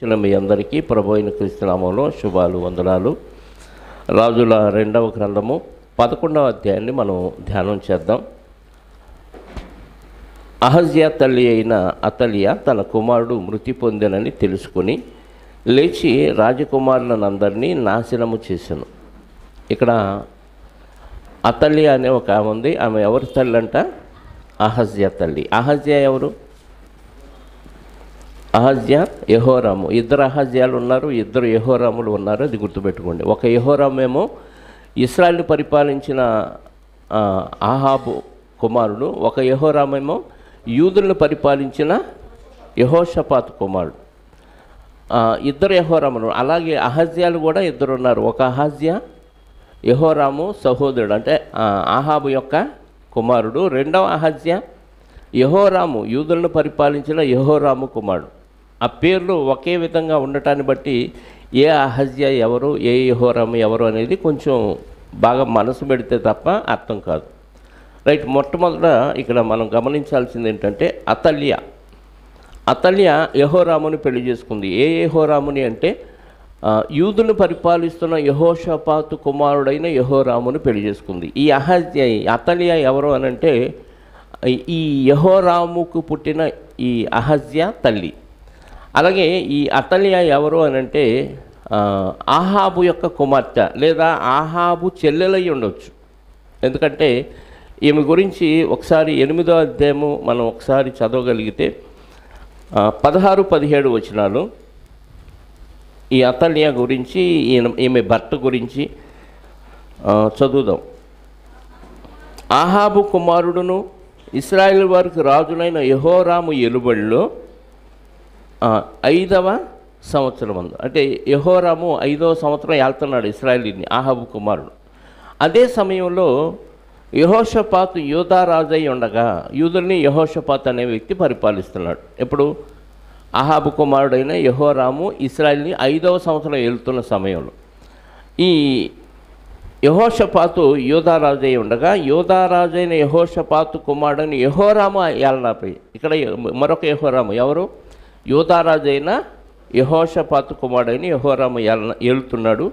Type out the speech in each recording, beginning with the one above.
మీ అందరికీ ప్రభు అయిన క్రీస్తు నామములో శుభాలు వందనాలు. రాజుల 2వ గ్రంథము 11వ అధ్యాయాన్ని మనం ధ్యానం చేద్దాం. అహజ్యా తల్లి అయిన అతలియా తన కుమారుడు మృతి పొందెనని తెలుసుకుని లేచి రాజకుమారులనందరినీ నాశనము చేశాను. ఇక్కడ అతలియా అనే ఒక ఆమె ఉంది. ఆమె ఎవరి తల్లి అంట? అహజ్యా తల్లి. అహజ్యా ఎవరు? అహజ్యా, యెహోరాము. ఇద్దరు అహజ్యాలు ఉన్నారు, ఇద్దరు యెహోరాములు ఉన్నారు. అది గుర్తుపెట్టుకోండి. ఒక యెహోరామేమో ఇశ్రాయేలుని పరిపాలించిన ఆహాబు కుమారుడు, ఒక యెహోరామేమో యూదులను పరిపాలించిన యెహోషాపాతు కుమారుడు. ఇద్దరు యెహోరాములు. అలాగే అహజ్యాలు కూడా ఇద్దరు ఉన్నారు. ఒక అహజ్యా యెహోరాము సహోదరుడు, అంటే ఆహాబు యొక్క కుమారుడు. రెండవ అహజ్యా యెహోరాము యూదులను పరిపాలించిన యెహోరాము కుమారుడు. ఆ పేర్లు ఒకే విధంగా ఉండటాన్ని బట్టి ఏ అహజ్యా ఎవరు, ఏ యెహోరాము ఎవరు అనేది కొంచెం బాగా మనసు పెడితే తప్ప అర్థం కాదు. రైట్. మొట్టమొదట ఇక్కడ మనం గమనించాల్సింది ఏంటంటే అతల్యా యెహోరాముని పెళ్లి చేసుకుంది. ఏ యెహోరాముని అంటే యూదులను పరిపాలిస్తున్న యెహోషాపాతు కుమారుడైన యెహోరాముని పెళ్లి చేసుకుంది. ఈ అతల్యా ఎవరు అనంటే ఈ యెహోరాముకు పుట్టిన ఈ అహజ్యా తల్లి. అలాగే ఈ అతల్యా ఎవరు అనంటే ఆహాబు యొక్క కుమార్తె లేదా ఆహాబు చెల్లెలై ఉండొచ్చు. ఎందుకంటే ఈమె గురించి ఒకసారి 8వ అధ్యాయము మనం ఒకసారి చదవగలిగితే 16-17 వచనాలు ఈ అతల్యా గురించి, ఈమె భర్త గురించి చదువుదాం. ఆహాబు కుమారుడును ఇశ్రాయేలు వారికి రాజునైన యెహోరాము ఏలుబడిలో 5వ సంవత్సరం అందు, అంటే యెహోరాము 5వ సంవత్సరం ఏళ్తున్నాడు ఇశ్రాయేలుని, ఆహాబు కుమారుడు. అదే సమయంలో యెహోషాపాతు యూదా రాజై ఉండగా యూదుల్ని యెహోషాపాతు అనే వ్యక్తి పరిపాలిస్తున్నాడు. ఎప్పుడు? ఆహాబు కుమారుడైన యెహోరాము ఇశ్రాయేలుని 5వ సంవత్సరం ఏలుతున్న సమయంలో ఈ యెహోషాపాతు యూదారాజై ఉండగా యూదారాజైన యెహోషాపాతు కుమారుడైన యెహోరాము ఏలనాపై. ఇక్కడ మరొక యెహోరాము ఎవరు? యూదారాజైన యెహోషాపాతు కుమారుడైన యెహోరాము ఏలుతున్నాడు.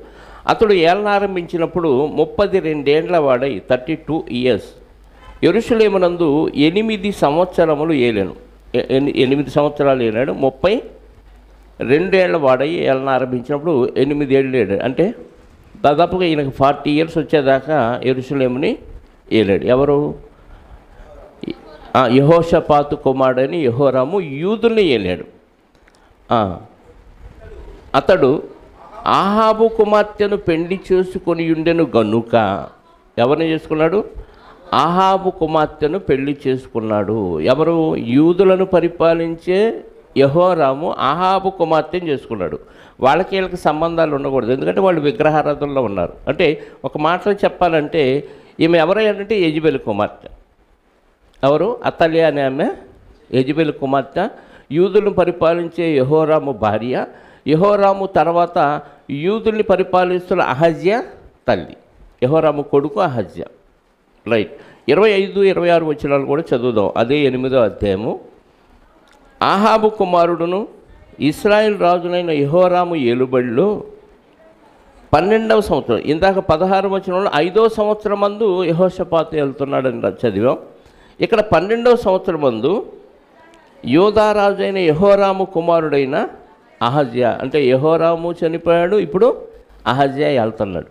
అతడు ఏలనారంభించినప్పుడు 32 ఏండ్ల వాడై 32 ఇయర్స్ యెరూషలేమునందు 8 సంవత్సరములు ఏలాను. 8 సంవత్సరాలు ఏలాడు. 32 ఏళ్ల వాడై ఏలనారంభించినప్పుడు 8 ఏళ్ళు ఏడాడు. అంటే దాదాపుగా ఈయనకు 40 ఇయర్స్ వచ్చేదాకా యెరూషలేముని ఏలాడు. ఎవరు? యెహోషాపాతు కుమారుడని యెహోరాము యూదుల్ని ఏలాడు. అతడు ఆహాబు కుమార్తెను పెళ్లి చేసుకొని ఉండెను గనుక ఎవరిని చేసుకున్నాడు? ఆహాబు కుమార్తెను పెళ్లి చేసుకున్నాడు. ఎవరు? యూదులను పరిపాలించే యెహోరాము ఆహాబు కుమార్తెను చేసుకున్నాడు. వాళ్ళకి వీళ్ళకి సంబంధాలు ఉండకూడదు, ఎందుకంటే వాళ్ళు విగ్రహారాధనలో ఉన్నారు. అంటే ఒక మాటలో చెప్పాలంటే ఈమె ఎవరంటే యెజబెలు కుమార్తె. ఎవరు? అతల్యా అనే ఆమె యెజబెలు కుమార్తె, యూదులను పరిపాలించే యెహోరాము భార్య. యెహోరాము తర్వాత యూదుల్ని పరిపాలిస్తున్న అహజ్యా తల్లి. యెహోరాము కొడుకు అహజ్యా. రైట్. 25-26 వచనాలు కూడా చదువుదాం. అదే 8వ అధ్యాయము. ఆహాబు కుమారుడును ఇశ్రాయేలు రాజునైన యెహోరాము ఏలుబడిలో 12వ సంవత్సరం, ఇందాక 16 వచనంలో 5వ సంవత్సరం మందు యెహోషాపాతు వెళ్తున్నాడని చదివాం. ఇక్కడ 12వ సంవత్సరం మందు యూదారాజైన యెహోరాము కుమారుడైన అహజ్యా, అంటే యెహోరాము చనిపోయాడు, ఇప్పుడు అహజ్యా వెళ్తున్నాడు.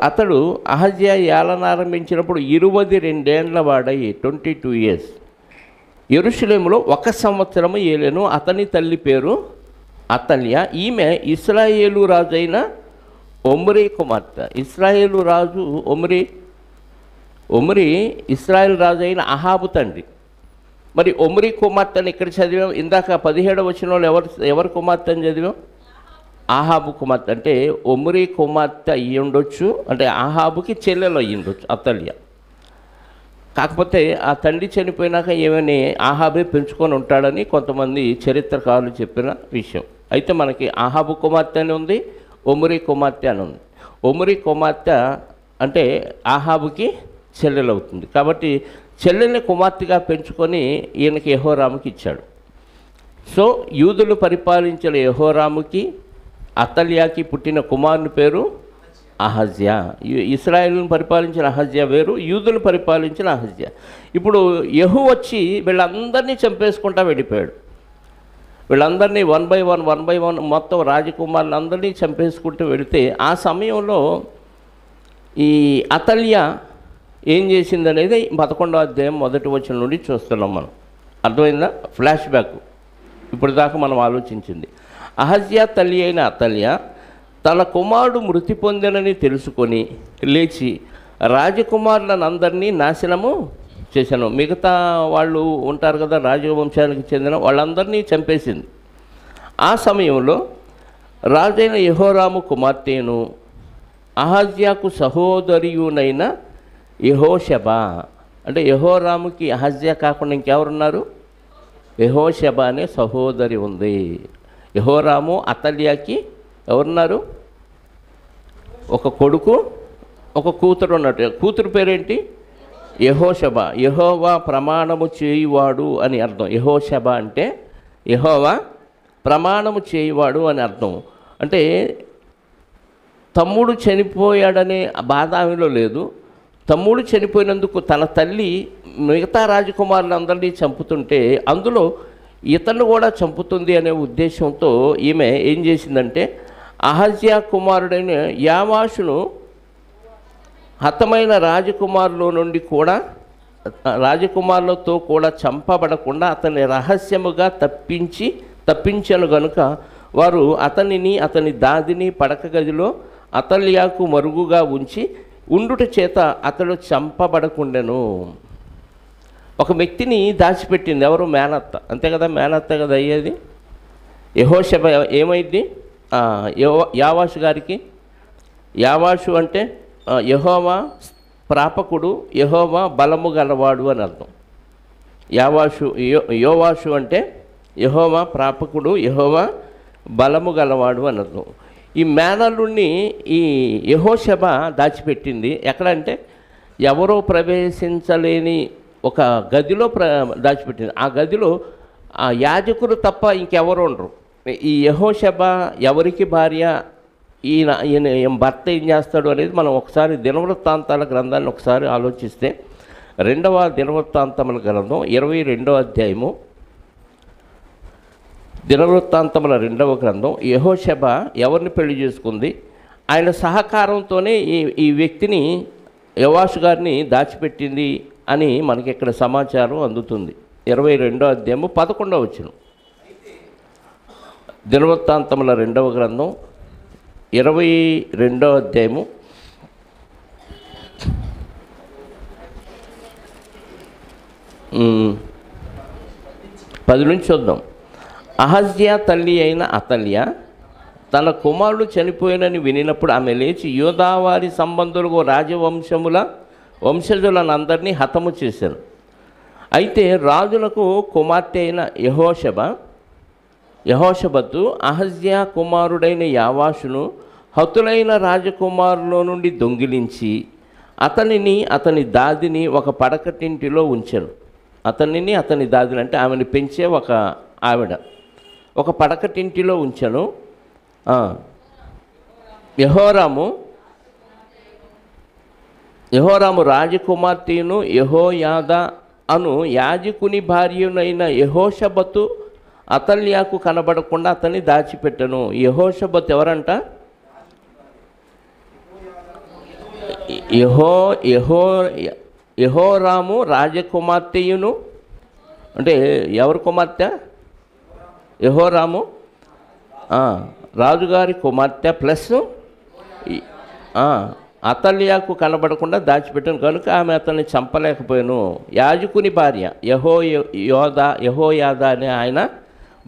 అతడు అహజ్యా ఏలనారంభించినప్పుడు 22 ఏండ్ల వాడై 22 ఇయర్స్ యెరూషలేములో 1 సంవత్సరము ఏలెను. అతని తల్లి పేరు అతల్యా. ఈమె ఇశ్రాయేలు రాజైన ఒమ్రీ కుమార్తె. ఇశ్రాయేలు రాజు ఒమ్రీ ఇశ్రాయేలు రాజు అయిన అహాబు తండ్రి. మరి ఒమ్రీ కుమార్తెని ఇక్కడ చదివాం. ఇందాక 17వ వచనంలో ఎవరు కుమార్తె అని చదివాం? ఆహాబు కుమార్తె. అంటే ఒమ్రీ కుమార్తె అయ్యి ఉండొచ్చు, అంటే ఆహాబుకి చెల్లెలు అయ్యి ఉండొచ్చు అతల్యా. కాకపోతే ఆ తండ్రి చనిపోయినాక ఏమని ఆహాబే పెంచుకొని ఉంటాడని కొంతమంది చరిత్రకారులు చెప్పిన విషయం. అయితే మనకి ఆహాబు కుమార్తె అని ఉంది, ఒమ్రీ కుమార్తె అని ఉంది. ఒమ్రీ కుమార్తె అంటే ఆహాబుకి చెల్లెలు అవుతుంది. కాబట్టి చెల్లెల్ని కుమార్తెగా పెంచుకొని ఈయనకి యెహోరాముకి ఇచ్చాడు. సో యూదులు పరిపాలించిన యెహోరాముకి అతల్యాకి పుట్టిన కుమారుని పేరు అహజ్యా. ఇశ్రాయేలును పరిపాలించిన అహజ్యా వేరు, యూదులు పరిపాలించిన అహజ్యా. ఇప్పుడు యెహూ వచ్చి వీళ్ళందరినీ చంపేసుకుంటా వెళ్ళిపోయాడు. వీళ్ళందరినీ వన్ బై వన్ మొత్తం రాజకుమారులందరినీ చంపేసుకుంటూ వెళితే ఆ సమయంలో ఈ అతల్యా ఏం చేసిందనేది 11వ అధ్యాయం 1వ వచనం నుండి చూస్తున్నాం మనం. అర్థమైందా? ఫ్లాష్ బ్యాక్ ఇప్పుడు దాకా మనం ఆలోచించింది. అహజ్యా తల్లి అయిన అతల్యా తన కుమారుడు మృతి పొందినని తెలుసుకొని లేచి రాజకుమారులను అందరినీ నాశనము చేశాను. మిగతా వాళ్ళు ఉంటారు కదా, రాజవంశానికి చెందిన వాళ్ళందరినీ చంపేసింది. ఆ సమయంలో రాజైన యెహోరాము కుమార్తెను అహజ్యాకు సహోదరియునైన యెహోషబా, అంటే యెహోరాముకి అహజ్యా కాకుండా ఇంకెవరున్నారు? యెహోషబా అనే సహోదరి ఉంది. యెహోరాము అతల్యాకి ఎవరున్నారు? ఒక కొడుకు, ఒక కూతురు ఉన్నట్టు. కూతురు పేరేంటి? యెహోషబా. యెహోవా ప్రమాణము చేయువాడు అని అర్థం. యెహోషబా అంటే యెహోవా ప్రమాణము చేయువాడు అని అర్థం. అంటే తమ్ముడు చనిపోయాడనే బాధ ఆమెలో లేదు. తమ్ముడు చనిపోయినందుకు తన తల్లి మిగతా రాజకుమారులందరినీ చంపుతుంటే అందులో ఇతను కూడా చంపుతుంది అనే ఉద్దేశంతో ఈమె ఏం చేసిందంటే అహజ్యా కుమారుడైన యావాషును హతమైన రాజకుమారులతో కూడా చంపబడకుండా అతన్ని రహస్యముగా తప్పించను గనుక వారు అతనిని అతని దాదిని పడక గదిలో అతల్యాకు మరుగుగా ఉండుట చేత అతడు చంపబడకుండెను. ఒక వ్యక్తిని దాచిపెట్టింది. ఎవరు? మేనత్త. అంతే కదా, మేనత్త కదా అయ్యేది. యెహోషబ ఏమైంది? యావాషు గారికి. యావాషు అంటే యెహోవా ప్రాపకుడు, యెహోవా బలము గలవాడు అని అర్థం. యోవాషు అంటే యెహోవా ప్రాపకుడు, యెహోవా బలము గలవాడు అని అర్థం. ఈ మేనల్లుని ఈ యెహోషబ దాచిపెట్టింది. ఎక్కడంటే ఎవరో ప్రవేశించలేని ఒక గదిలో దాచిపెట్టింది. ఆ గదిలో ఆ యాజకులు తప్ప ఇంకెవరు ఉండరు. ఈ యెహోషబ ఎవరికి భార్య, ఈయన భర్త ఏం చేస్తాడు అనేది మనం ఒకసారి దినవృత్తాంతాల గ్రంథాన్ని ఒకసారి ఆలోచిస్తే 2వ దినవృత్తాంతముల గ్రంథం 22వ అధ్యాయము, దినవృత్తాంతముల 2వ గ్రంథం. యెహోషబ ఎవరిని పెళ్లి చేసుకుంది? ఆయన సహకారంతోనే ఈ వ్యక్తిని యోవాషు గారిని దాచిపెట్టింది అని మనకి ఇక్కడ సమాచారం అందుతుంది. 22వ అధ్యాయము 11వ వచనం. దినవృత్తాంతముల 2వ గ్రంథం 22వ అధ్యాయము 10 నుంచి చూద్దాం. అహజ్యా తల్లి అయిన అతల్యా తన కుమారుడు చనిపోయినని వినినప్పుడు ఆమె లేచి యూదావారి సంబంధులకు వంశజులను అందరినీ హతము చేశారు. అయితే రాజులకు కుమార్తె అయిన యెహోషబతు అహజ్యా కుమారుడైన యావాషును హతులైన రాజకుమారుల నుండి దొంగిలించి అతనిని అతని దాదిని ఒక పడకటింటిలో ఉంచెను. అతనిని అతని దాదిని అంటే ఆమెను పెంచే ఒక ఆవిడ ఒక పడకటింటిలో ఉంచెను. యెహోరాము రాజకుమార్తెను యెహోయాదా అను యాజకుని భార్యనైన యెహోషబతు అతల్యాకు కనబడకుండా అతన్ని దాచిపెట్టను. యెహోషబతు ఎవరంట? యెహోరాము రాజకుమార్తెయును అంటే ఎవరి కుమార్తె? యెహోరాము రాజుగారి కుమార్తె ప్లస్ అతల్యాకు కనబడకుండా దాచిపెట్టాను కనుక ఆమె అతన్ని చంపలేకపోయాను. యాజకుని భార్య యెహోయాదా అనే ఆయన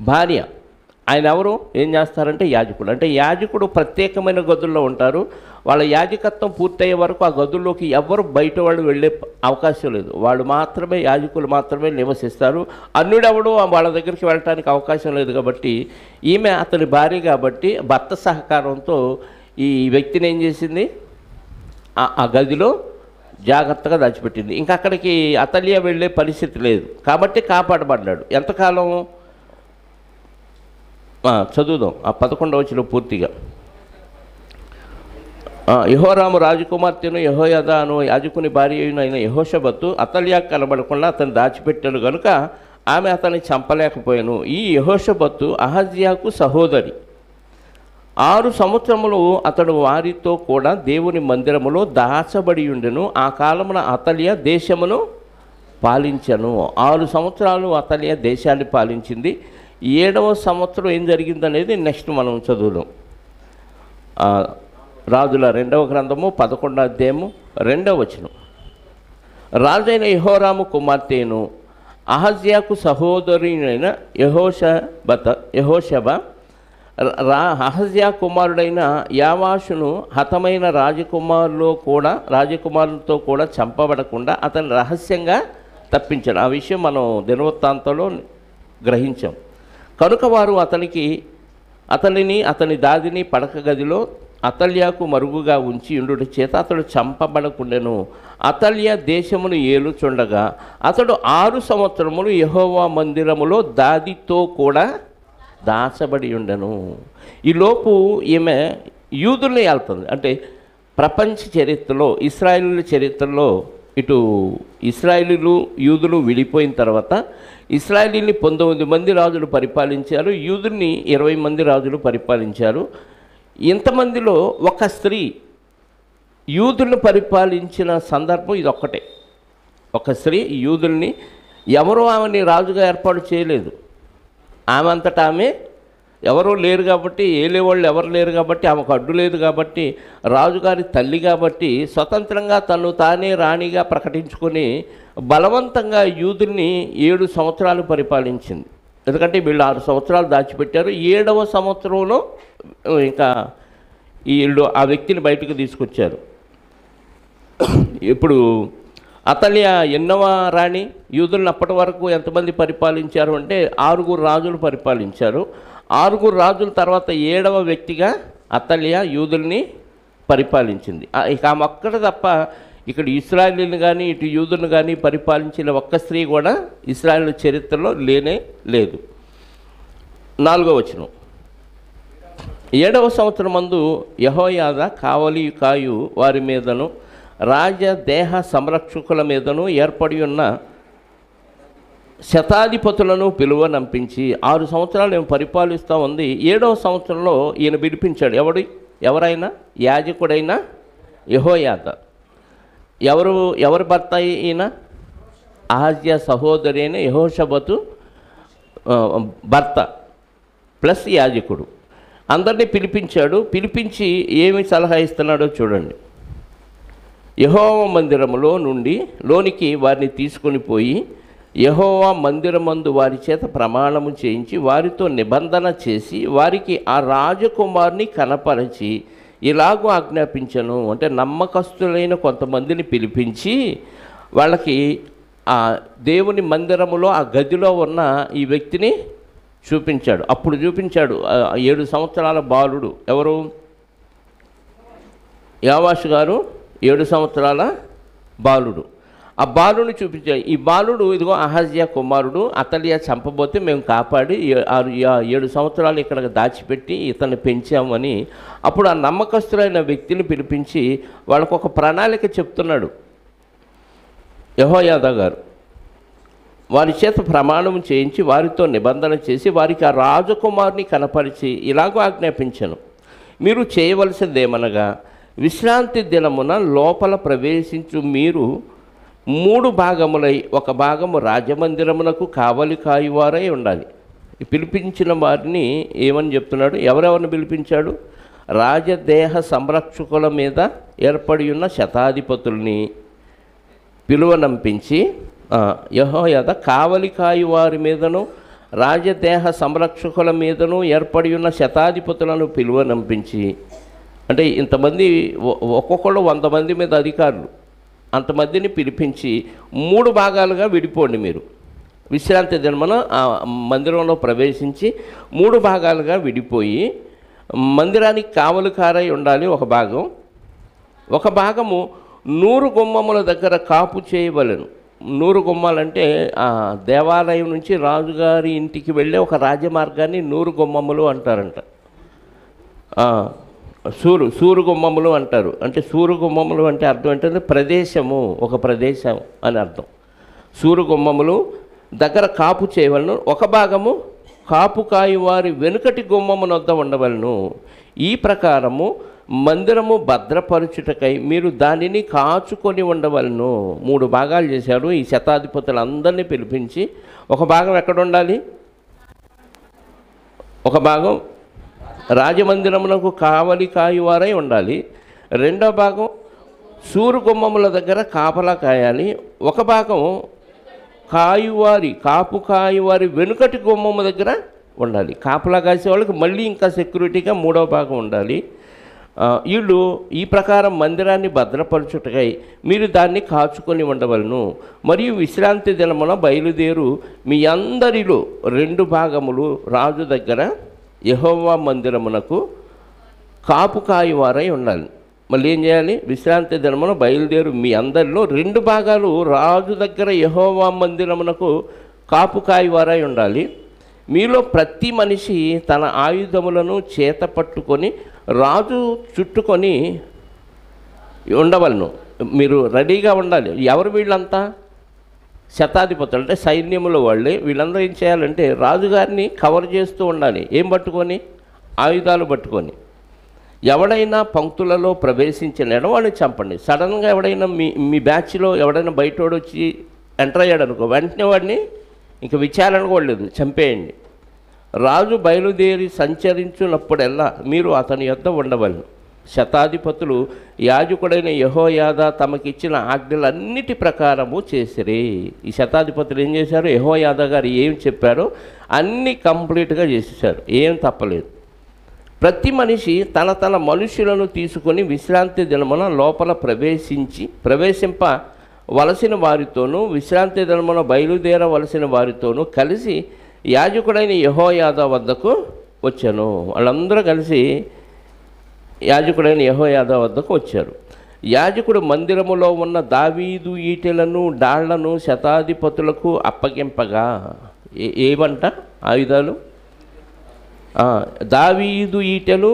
భార్య. ఆయన ఎవరు? ఏం చేస్తారంటే యాజకుడు. అంటే యాజకుడు ప్రత్యేకమైన గదుల్లో ఉంటారు. వాళ్ళ యాజకత్వం పూర్తయ్యే వరకు ఆ గదుల్లోకి ఎవరు బయట వాళ్ళు వెళ్ళే అవకాశం లేదు. వాళ్ళు మాత్రమే, యాజకులు మాత్రమే నివసిస్తారు. అన్యుడెవడు వాళ్ళ దగ్గరికి వెళ్ళటానికి అవకాశం లేదు. కాబట్టి ఈమె అతని భార్య కాబట్టి భర్త సహకారంతో ఈ వ్యక్తిని ఏం చేసింది? ఆ గదిలో జాగ్రత్తగా దాచిపెట్టింది. ఇంకా అక్కడికి అతల్యా వెళ్ళే పరిస్థితి లేదు కాబట్టి కాపాడబడ్డాడు. ఎంతకాలం? చదువుదాం ఆ 11వ వచనం పూర్తిగా. యెహోరాము రాజకుమార్తెను యెహోయాదా అను యాజకుని భార్య అయిన యెహోషబతు అతల్యా కనబడకుండా అతను దాచిపెట్టాను గనుక ఆమె అతన్ని చంపలేకపోయాను. ఈ యెహోషబతు అహజ్యాకు సహోదరి. 6 సంవత్సరములు అతడు వారితో కూడా దేవుని మందిరములో దాచబడి ఉండెను. ఆ కాలమున అతల్యా దేశమును పాలించను. 6 సంవత్సరాలు అతల్యా దేశాన్ని పాలించింది. 7వ సంవత్సరం ఏం జరిగిందనేది నెక్స్ట్ మనం చదువుదాం. రాజుల 2వ గ్రంథము 11వ అధ్యాయము 2వ వచనం. రాజైన యెహోరాము కుమార్తెను అహజ్యాకు సహోదరునైన యెహోషబ అహజ్యా కుమారుడైన యావాషును హతమైన రాజకుమారులతో కూడా చంపబడకుండా అతను రహస్యంగా తప్పించాడు. ఆ విషయం మనం దినవృత్తాంతంలో గ్రహించాం. కనుక వారు అతనిని అతని దాదిని పడక గదిలో అతల్యాకు మరుగుగా ఉంచి ఉండుట చేత అతడు చంపబడకుండెను. అతల్యా దేశమును ఏలుచుండగా అతడు 6 సంవత్సరములు యెహోవా మందిరములో దాదితో కూడా దాచబడి ఉండెను. ఈలోపు ఈమె యూదుల్ని వెళ్తుంది. అంటే ప్రపంచ చరిత్రలో ఇశ్రాయేలు చరిత్రలో ఇటు ఇశ్రాయేలీలు యూదులు విడిపోయిన తర్వాత ఇశ్రాయేలీని 19 మంది రాజులు పరిపాలించారు, యూదుల్ని 20 మంది రాజులు పరిపాలించారు. ఇంతమందిలో ఒక స్త్రీ యూదులను పరిపాలించిన సందర్భం ఇదొక్కటే. ఒక స్త్రీ యూదుల్ని ఎవరో ఆమెని రాజుగా ఏర్పాటు చేయలేదు. ఆమె అంతటా ఆమె ఎవరూ లేరు కాబట్టి, ఏలేవాళ్ళు ఎవరు లేరు కాబట్టి, ఆమెకు అడ్డు లేదు కాబట్టి, రాజుగారి తల్లి కాబట్టి స్వతంత్రంగా తను తానే రాణిగా ప్రకటించుకొని బలవంతంగా యూదుల్ని 7 సంవత్సరాలు పరిపాలించింది. ఎందుకంటే వీళ్ళు 6 సంవత్సరాలు దాచిపెట్టారు. 7వ సంవత్సరంలో ఇంకా వీళ్ళు ఆ వ్యక్తిని బయటకు తీసుకొచ్చారు. ఇప్పుడు అతల్యా ఎన్నవ రాణి? యూదులను అప్పటి వరకు ఎంతమంది పరిపాలించారు అంటే 6 రాజులు పరిపాలించారు. 6 రాజుల తర్వాత 7వ వ్యక్తిగా అతల్యా యూదుల్ని పరిపాలించింది. ఇక ఆమె ఒక్కటి తప్ప ఇక్కడ ఇశ్రాయేలుని కానీ ఇటు యూదులను కానీ పరిపాలించిన ఒక్క స్త్రీ కూడా ఇశ్రాయేలు చరిత్రలో లేనే లేదు. 4వ వచనం. 7వ సంవత్సరం మందు యెహోయాదా కావలి వారి మీదను రాజదేహ సంరక్షకుల మీదను ఏర్పడి ఉన్న శతాధిపతులను పిలువనంపించి 6 సంవత్సరాలు ఏమి పరిపాలిస్తూ ఉంది. 7వ సంవత్సరంలో ఈయన పిలిపించాడు. ఎవరైనా యాజకుడైన యెహోయాదా. ఎవరి భర్త ఈయన? అహజ్యా సహోదరి అయిన యెహోషబతు భర్త ప్లస్ యాజకుడు. అందరినీ పిలిపించాడు. పిలిపించి ఏమి సలహా ఇస్తున్నాడో చూడండి. యెహోవా మందిరములో నుండి లోనికి వారిని తీసుకొని పోయి యెహోవా మందిరమందు వారి చేత ప్రమాణము చేయించి వారితో నిబంధన చేసి వారికి ఆ రాజకుమారుని కనపరచి ఇలాగూ ఆజ్ఞాపించను. అంటే నమ్మకస్తులైన కొంతమందిని పిలిపించి వాళ్ళకి ఆ దేవుని మందిరములో ఆ గదిలో ఉన్న ఈ వ్యక్తిని చూపించాడు. అప్పుడు చూపించాడు 7 సంవత్సరాల బాలుడు. ఎవరు? యావాషు గారు 7 సంవత్సరాల బాలుడు. ఆ బాలుని చూపించాడు. ఈ బాలుడు ఇదిగో అహజ్యా కుమారుడు, అతల్యా చంపబోతే మేము కాపాడి 7 సంవత్సరాలు ఇక్కడ దాచిపెట్టి ఇతన్ని పెంచామని. అప్పుడు ఆ నమ్మకస్తులైన వ్యక్తిని పిలిపించి వాళ్ళకు ఒక ప్రణాళిక చెప్తున్నాడు యెహోయాదా గారు. వారి చేత ప్రమాణం చేయించి వారితో నిబంధన చేసి వారికి ఆ రాజకుమారుని కనపరిచి ఇలాగూ ఆజ్ఞాపించను. మీరు చేయవలసిందేమనగా విశ్రాంతి దినమున లోపల ప్రవేశించు మీరు 3 భాగములై ఒక భాగము రాజమందిరమునకు కావలి కాయువారై ఉండాలి. పిలిపించిన వారిని ఏమని చెప్తున్నాడు? ఎవరెవరిని పిలిపించాడు? రాజదేహ సంరక్షకుల మీద ఏర్పడి ఉన్న శతాధిపతుల్ని పిలువనంపించి యెహోయాదా కావలి కాయువారి మీదను రాజదేహ సంరక్షకుల మీదను ఏర్పడి ఉన్న శతాధిపతులను పిలువనంపించి, అంటే ఇంతమంది ఒక్కొక్కళ్ళు 100 మంది మీద అధికారులు, అంతమందిని పిలిపించి 3 భాగాలుగా విడిపోండి. మీరు విశ్రాంతి దినమున ఆ మందిరంలో ప్రవేశించి 3 భాగాలుగా విడిపోయి మందిరానికి కావలికారై ఉండాలి ఒక భాగం. ఒక భాగము 100 గుమ్మముల దగ్గర కాపు చేయవలెను. 100 గుమ్మాలంటే దేవాలయం నుంచి రాజుగారి ఇంటికి వెళ్ళే ఒక రాజమార్గాన్ని 100 గుమ్మములు అంటారంట. సూరు గుమ్మములు అంటారు. అంటే సూరు గుమ్మములు అంటే అర్థం ఏంటంటే ప్రదేశము, ఒక ప్రదేశం అని అర్థం. సూరు గుమ్మములు దగ్గర కాపు చేయవలను, ఒక భాగము కాపు కాయి వారి వెనుకటి గుమ్మమునొద్ద ఉండవలను. ఈ ప్రకారము మందిరము భద్రపరచుటకై మీరు దానిని కాచుకొని ఉండవలను. 3 భాగాలు చేశారు. ఈ శతాధిపతులందరినీ పిలిపించి, ఒక భాగం ఎక్కడ ఉండాలి? ఒక భాగం రాజమందిరమునకు కావలి కాయువారై ఉండాలి. రెండో భాగం సూరు గుమ్మముల దగ్గర కాపలా కాయాలి. ఒక భాగం కాపు కాయువారి వెనుకటి గుమ్మము దగ్గర ఉండాలి. కాపలా కాసే వాళ్ళకి మళ్ళీ ఇంకా సెక్యూరిటీగా 3వ భాగం ఉండాలి. వీళ్ళు ఈ ప్రకారం మందిరాన్ని భద్రపరచుటకై మీరు దాన్ని కాచుకొని ఉండవలను. మరియు విశ్రాంతి దినమున బయలుదేరు మీ అందరిలో 2 భాగములు రాజు దగ్గర యెహోవా మందిరమునకు కాపు కాయువారై ఉండాలి. మళ్ళీ ఏం చేయాలి? విశ్రాంతి దినమున బయలుదేరు మీ అందరిలో 2 భాగాలు రాజు దగ్గర యెహోవా మందిరమునకు కాపు కాయువారై ఉండాలి. మీలో ప్రతి మనిషి తన ఆయుధములను చేత పట్టుకొని రాజు చుట్టుకొని ఉండవలను. మీరు రెడీగా ఉండాలి. ఎవరు వీళ్ళంతా? శతాధిపతులు, అంటే సైన్యముల వాళ్ళే. వీళ్ళందరూ ఏం చేయాలంటే రాజుగారిని కవర్ చేస్తూ ఉండాలి. ఏం పట్టుకొని? ఆయుధాలు పట్టుకొని. ఎవడైనా పంక్తులలో ప్రవేశించిన వాడిని చంపండి. సడన్గా ఎవడైనా మీ బ్యాచ్లో ఎవడైనా బయటోడు వచ్చి ఎంటర్ అయ్యాడు అనుకో, వెంటనే వాడిని ఇంక విచారణ కూడా లేదు, చంపేయండి. రాజు బయలుదేరి సంచరించున్నప్పుడల్లా మీరు అతని యొద్ద ఉండవలను. శతాధిపతులు యాజకుడైన యెహోయాదా తమకిచ్చిన ఆజ్ఞలన్నిటి ప్రకారము చేసిరి. ఈ శతాధిపతులు ఏం చేశారు? యెహోయాదా గారు ఏం చెప్పారో అన్నీ కంప్లీట్గా చేసేసారు, ఏం తప్పలేదు. ప్రతి మనిషి తన తన మనుషులను తీసుకొని విశ్రాంతి దినమున లోపల ప్రవేశింప వలసిన వారితోనూ విశ్రాంతి దినమున బయలుదేరవలసిన వారితోనూ కలిసి యాజకుడైన యెహోయాదా వద్దకు వచ్చాను. వాళ్ళందరూ కలిసి యాజకుడైన యెహోయాదా వద్దకు వచ్చారు. యాజకుడు మందిరములో ఉన్న దావీదు ఈటెలను డాళ్లను శతాధిపతులకు అప్పగింపగా, ఏమంట ఆయుధాలు? దావీదు ఈటెలు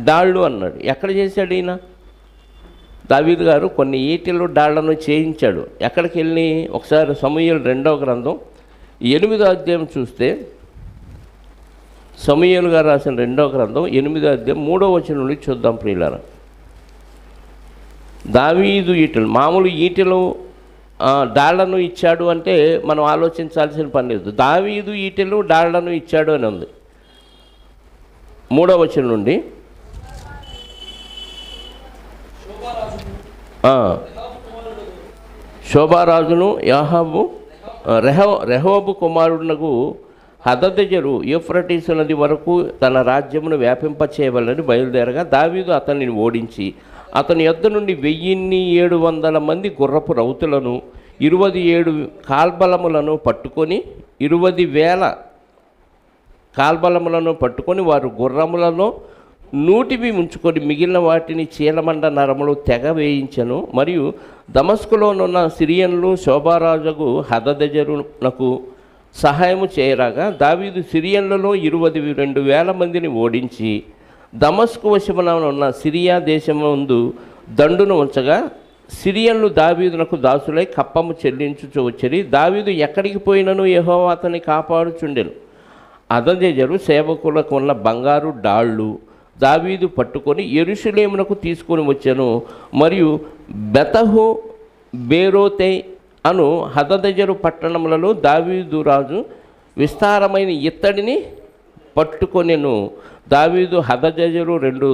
డాళ్ళు అన్నాడు. ఎక్కడ చేశాడు ఈయన? దావీదు గారు కొన్ని ఈటెలు డాళ్లను చేయించాడు. ఎక్కడికి వెళ్ళి? ఒకసారి సమూయేలు 2వ గ్రంథం 8వ అధ్యాయం చూస్తే, సమూయేలు గారు రాసిన 2వ గ్రంథం 8వ అధ్యాయం 3వ వచనం నుండి చూద్దాం ప్రియులారా. దావీదు ఈటెలు, మామూలు ఈటెలు డాళ్లను ఇచ్చాడు అంటే మనం ఆలోచించాల్సిన పని లేదు. దావీదు ఈటెలు డాళ్లను ఇచ్చాడు అని ఉంది. 3వ వచనం నుండి శోభారాజును రెహోబు కుమారుడునకు హదదెజరు యూఫ్రటీసు నది వరకు తన రాజ్యమును వ్యాపింపచేయవలని బయలుదేరగా దావీదు అతనిని ఓడించి అతని యొద్ద నుండి 1700 మంది గుర్రపు రౌతులను 27 కాల్బలములను పట్టుకొని 20,000 కాల్బలములను పట్టుకొని వారు గుర్రములలో 100 ఉంచుకొని మిగిలిన వాటిని చీలమండ నరములు తెగ వేయించను. మరియు దమస్కులోనున్న సిరియన్లు శోభారాజుకు హదదెజరునకు సహాయము చేయరాగా దావీదు సిరియన్లలో 22,000 మందిని ఓడించి దమస్కు వశమున ఉన్న సిరియా దేశమందు దండును ఉంచగా సిరియన్లు దావీదునకు దాసులై కప్పము చెల్లించుచూ వచ్చిరి. దావీదు ఎక్కడికి పోయినను యెహోవా అతన్ని కాపాడుచుండెను. హదదెజరు సేవకులకు ఉన్న బంగారు డాళ్ళు దావీదు పట్టుకొని యెరూషలేమునకు తీసుకొని వచ్చాను. మరియు బెతహు బేరోతై అను హదదెజరు పట్టణములలో దావీదు రాజు విస్తారమైన ఇత్తడిని పట్టుకొనెను. దావీదు హదదెజరు 2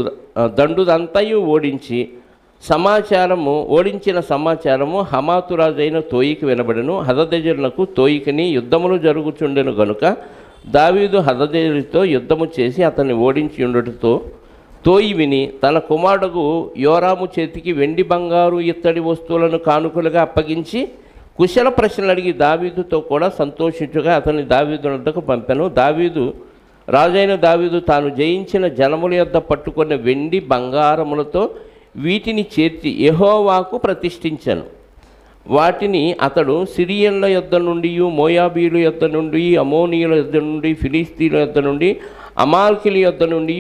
దండుదంతయు ఓడించిన సమాచారము హమాతు రాజైన తోయికి వినబడెను. హదదెజరునకు తోయికిని యుద్ధములు జరుగుచుండెను గనుక దావీదు హదదెజరుతో యుద్ధము చేసి అతన్ని ఓడించి ఉండటంతో తోయి విని తన కుమారుడు యోరాము చేతికి వెండి బంగారు ఇత్తడి వస్తువులను కానుకలుగా అప్పగించి కుశల ప్రశ్నలు అడిగి దావీదుతో కూడా సంతోషించుగా అతన్ని దావీదు వద్దకు పంపెను. రాజైన దావీదు తాను జయించిన జనముల యొద్ద పట్టుకున్న వెండి బంగారములతో వీటిని చేర్చి యెహోవాకు ప్రతిష్ఠించాను. వాటిని అతడు సిరియన్ల యొద్ద నుండి, మోయాబీల యొద్ద నుండి, అమోనీయుల యొద్ద నుండి, ఫిలిస్తీన్ల యొద్ద నుండి, అమాల్కిల యొద్ద నుండి,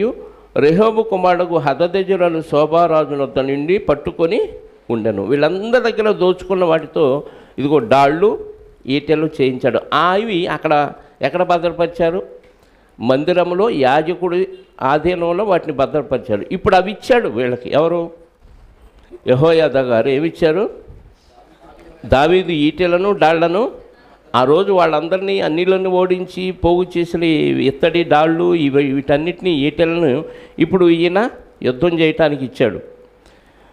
రెహోబు కుమారుడు హదదెజెరు శోభారాజు వద్ద నుండి పట్టుకొని ఉండెను. వీళ్ళందరి దగ్గర దోచుకున్న వాటితో ఇదిగో డాళ్ళు, ఈటెలు చేయించాడు. అవి అక్కడ ఎక్కడ భద్రపరిచారు? మందిరంలో యాజకుడి ఆధీనంలో వాటిని భద్రపరిచారు. ఇప్పుడు అవి ఇచ్చాడు వీళ్ళకి. ఎవరు? యెహోయాదా గారు ఏమిచ్చారు? దావీదు ఈటెలను, డాళ్లను. ఆ రోజు వాళ్ళందరినీ అన్నిలను ఓడించి పోగు చేసిన ఇత్తడి డాళ్ళు వీటన్నిటినీ, ఈటెలను ఇప్పుడు ఈయన యుద్ధం చేయటానికి ఇచ్చాడు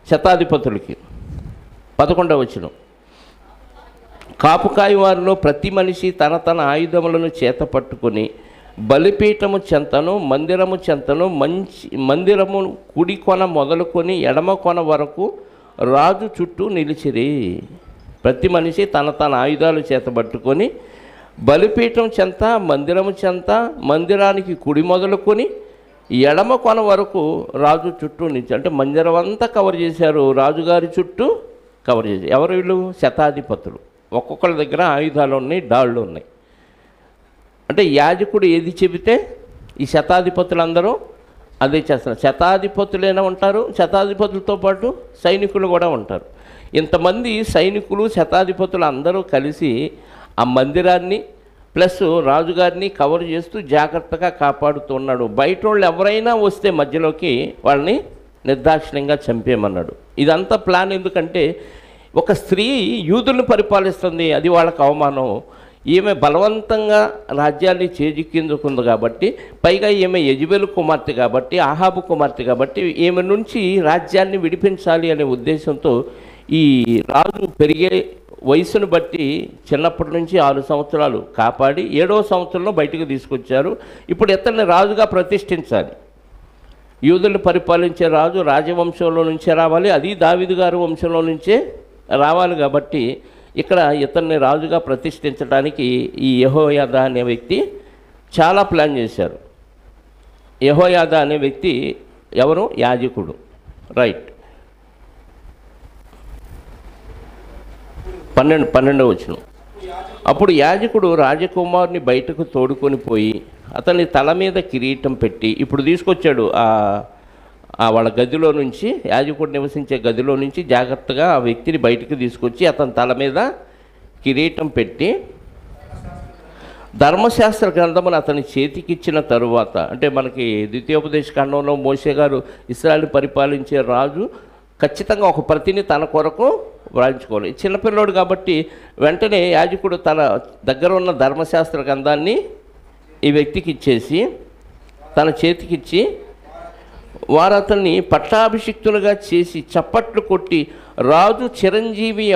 శతాధిపతులకి. 11వ వచనం, కాపుకాయ వారిలో ప్రతి మనిషి తన తన ఆయుధములను చేత పట్టుకొని బలిపీఠము చెంతను, మందిరము చెంతను, మందిరము కుడి కొన మొదలుకొని ఎడమ కొన వరకు రాజు చుట్టూ నిలిచిరి. ప్రతి మనిషి తన తన ఆయుధాలు చేత పట్టుకొని బలిపీఠం చెంత, మందిరము చెంత, మందిరానికి కుడి మొదలుకొని ఎడమ కొన వరకు రాజు చుట్టూ నిలిచి, అంటే మందిరం అంతా కవర్ చేశారు, రాజుగారి చుట్టూ కవర్ చేశారు. ఎవరు వీళ్ళు? శతాధిపతులు. ఒక్కొక్కరి దగ్గర ఆయుధాలు ఉన్నాయి, డాళ్ళు ఉన్నాయి. అంటే యాజకుడు ఏది చెబితే ఈ శతాధిపతులందరూ అదే చేస్తున్నారు. శతాధిపతులైనా ఉంటారు, శతాధిపతులతో పాటు సైనికులు కూడా ఉంటారు. ఇంతమంది సైనికులు, శతాధిపతులు అందరూ కలిసి ఆ మందిరాన్ని ప్లస్ రాజుగారిని కవర్ చేస్తూ జాగ్రత్తగా కాపాడుతున్నాడు. బయట వాళ్ళు ఎవరైనా వస్తే మధ్యలోకి వాళ్ళని నిర్దాక్షిణ్యంగా చంపేయమన్నాడు. ఇదంతా ప్లాన్ ఎందుకంటే ఒక స్త్రీ యూదులను పరిపాలిస్తుంది, అది వాళ్ళకు అవమానం. ఈమె బలవంతంగా రాజ్యాన్ని చేజిక్కించుకుంది కాబట్టి, పైగా ఈమె యెజెబెలు కుమార్తె కాబట్టి, ఆహాబు కుమార్తె కాబట్టి ఈమె నుంచి రాజ్యాన్ని విడిపించాలి అనే ఉద్దేశంతో ఈ రాజు పెరిగే వయసును బట్టి చిన్నప్పటి నుంచి 6 సంవత్సరాలు కాపాడి 7వ సంవత్సరంలో బయటకు తీసుకొచ్చారు. ఇప్పుడు ఇతన్ని రాజుగా ప్రతిష్ఠించాలి. యూదులను పరిపాలించే రాజు రాజవంశంలో నుంచే రావాలి, అది దావీదు గారి వంశంలో నుంచే రావాలి. కాబట్టి ఇక్కడ ఇతన్ని రాజుగా ప్రతిష్ఠించడానికి ఈ యెహోయాదా అనే వ్యక్తి చాలా ప్లాన్ చేశారు. యెహోయాదా అనే వ్యక్తి ఎవరు? యాజకుడు. రైట్. 12వ వచనం, అప్పుడు యాజకుడు రాజకుమారుని బయటకు తోడుకొని పోయి అతని తల మీద కిరీటం పెట్టి, ఇప్పుడు తీసుకొచ్చాడు వాళ్ళ గదిలో నుంచి, యాజకుడు నివసించే గదిలో నుంచి జాగ్రత్తగా ఆ వ్యక్తిని బయటకు తీసుకొచ్చి అతని తల మీద కిరీటం పెట్టి ధర్మశాస్త్ర గ్రంథమును అతని చేతికిచ్చిన తరువాత, అంటే మనకి ద్వితీయోపదేశ కాండంలో మోషే గారు ఇశ్రాయేలు పరిపాలించే రాజు ఖచ్చితంగా ఒక ప్రతిని తన కొరకు వ్రాయించుకోవాలి. చిన్నపిల్లోడు కాబట్టి వెంటనే యాజకుడు తన దగ్గర ఉన్న ధర్మశాస్త్ర గ్రంథాన్ని ఈ వ్యక్తికి ఇచ్చేసి తన చేతికిచ్చి, వారు అతన్ని పట్టాభిషిక్తులుగా చేసి చప్పట్లు కొట్టి రాజు చిరంజీవి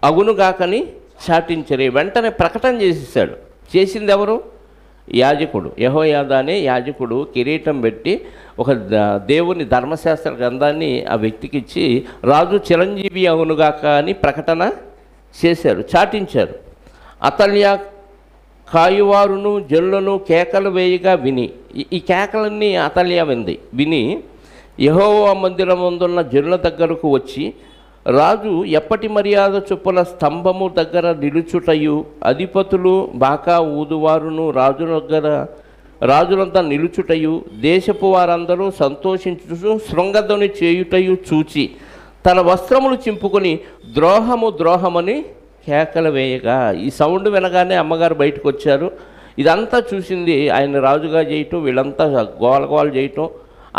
అగునుగాకని చాటించరే. వెంటనే ప్రకటన చేసేసాడు. చేసింది ఎవరు? యాజకుడు. యెహోయాదా అనే యాజకుడు కిరీటం పెట్టి ఒక దేవుని ధర్మశాస్త్ర గ్రంథాన్ని ఆ వ్యక్తికి ఇచ్చి రాజు చిరంజీవి అగునుగాక అని ప్రకటన చేశారు, చాటించారు. అతల్యా కాయువారును జనులను కేకలు వేయగా విని, ఈ కేకలన్నీ అతల్యా విని యెహోవా మందిరం ముందున్న జనుల దగ్గరకు వచ్చి, రాజు ఎప్పటి మర్యాద చొప్పున స్తంభము దగ్గర నిలుచుటయు, అధిపతులు బాకా ఊదువారును రాజులంతా నిలుచుటయు, దేశపు వారందరూ సంతోషించుచు శృంగధ్వని చేయుటయు చూచి తన వస్త్రములు చింపుకొని ద్రోహమని కేకలు వేయగా, ఈ సౌండ్ వినగానే అమ్మగారు బయటకు వచ్చారు. ఇదంతా చూసింది. ఆయన రాజుగా చేయటం, వీళ్ళంతా గోల చేయటం,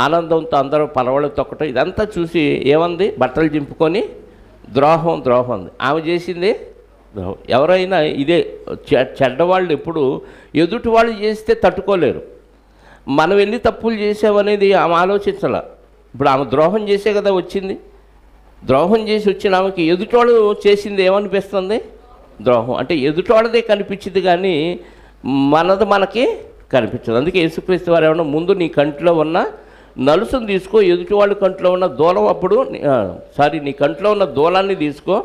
ఆనందంతో అందరూ పరవళ్ళు తొక్కటం, ఇదంతా చూసి ఏమంది? బట్టలు చింపుకొని ద్రోహం. ఆమె చేసింది ద్రోహం. ఎవరైనా ఇదే చెడ్డవాళ్ళు ఎప్పుడు ఎదుటి వాళ్ళు చేస్తే తట్టుకోలేరు. మనం వెళ్ళి తప్పులు చేసామనేది ఆమె ఆలోచించాల. ఇప్పుడు ఆమె ద్రోహం చేసే కదా వచ్చింది. ద్రోహం చేసి వచ్చిన ఆమెకి ఎదుటోళ్ళు చేసింది ఏమనిపిస్తుంది? ద్రోహం. అంటే ఎదుటోళ్ళదే కనిపించింది కానీ మనది మనకి కనిపించదు. అందుకే యేసుక్రీస్తు వారు ఏమన్నా, ముందు నీ కంటిలో ఉన్న నలుసును తీసుకో, ఎదుటివాడి కంట్లో ఉన్న దూలం నీ కంట్లో ఉన్న దూలాన్ని తీసుకో,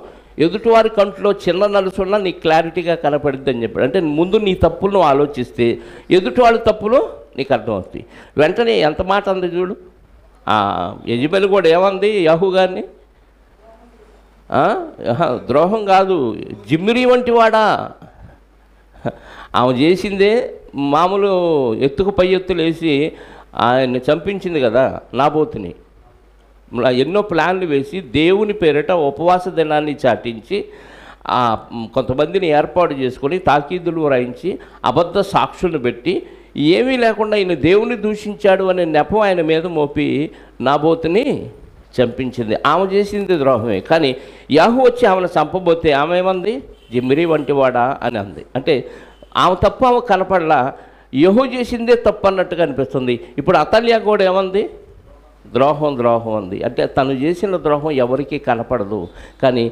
ఎదుటివారి కంట్లో చిన్న నలుసున్నా నీకు క్లారిటీగా కనపడుద్ది అని చెప్పాడు. అంటే ముందు నీ తప్పులను ఆలోచిస్తే ఎదుటివాళ్ళ తప్పులు నీకు అర్థమవుతాయి. వెంటనే ఎంత మాట అంది చూడు. యెజెబెలు కూడా ఏమంది యాహూ గారిని? ద్రోహం కాదు, జిమ్మిరి వంటి వాడా. ఆమె చేసిందే మామూలు ఎత్తుకు పై ఎత్తులు వేసి ఆయన్ని చంపించింది కదా నాబోతుని. ఎన్నో ప్లాన్లు వేసి దేవుని పేరిట ఉపవాస దినాన్ని చాటించి కొంతమందిని ఏర్పాటు చేసుకొని తాకీదులు రాయించి అబద్ధ సాక్షులను పెట్టి ఏమీ లేకుండా ఈయన దేవుని దూషించాడు అనే నెపం ఆయన మీద మోపి నాబోతుని చంపించింది. ఆమె చేసింది ద్రోహమే. కానీ యాహూ వచ్చి ఆమెను చంపబోతే ఆమె ఏమంది? జిమ్మిరి వంటివాడా అని అంది. అంటే ఆమె తప్పు ఆమె కనపడలా, యెహూ చేసిందే తప్పు అన్నట్టుగా అనిపిస్తుంది. ఇప్పుడు అతల్యా కూడా ఏమంది? ద్రోహం ద్రోహం అంది. అంటే తను చేసిన ద్రోహం ఎవరికీ కనపడదు, కానీ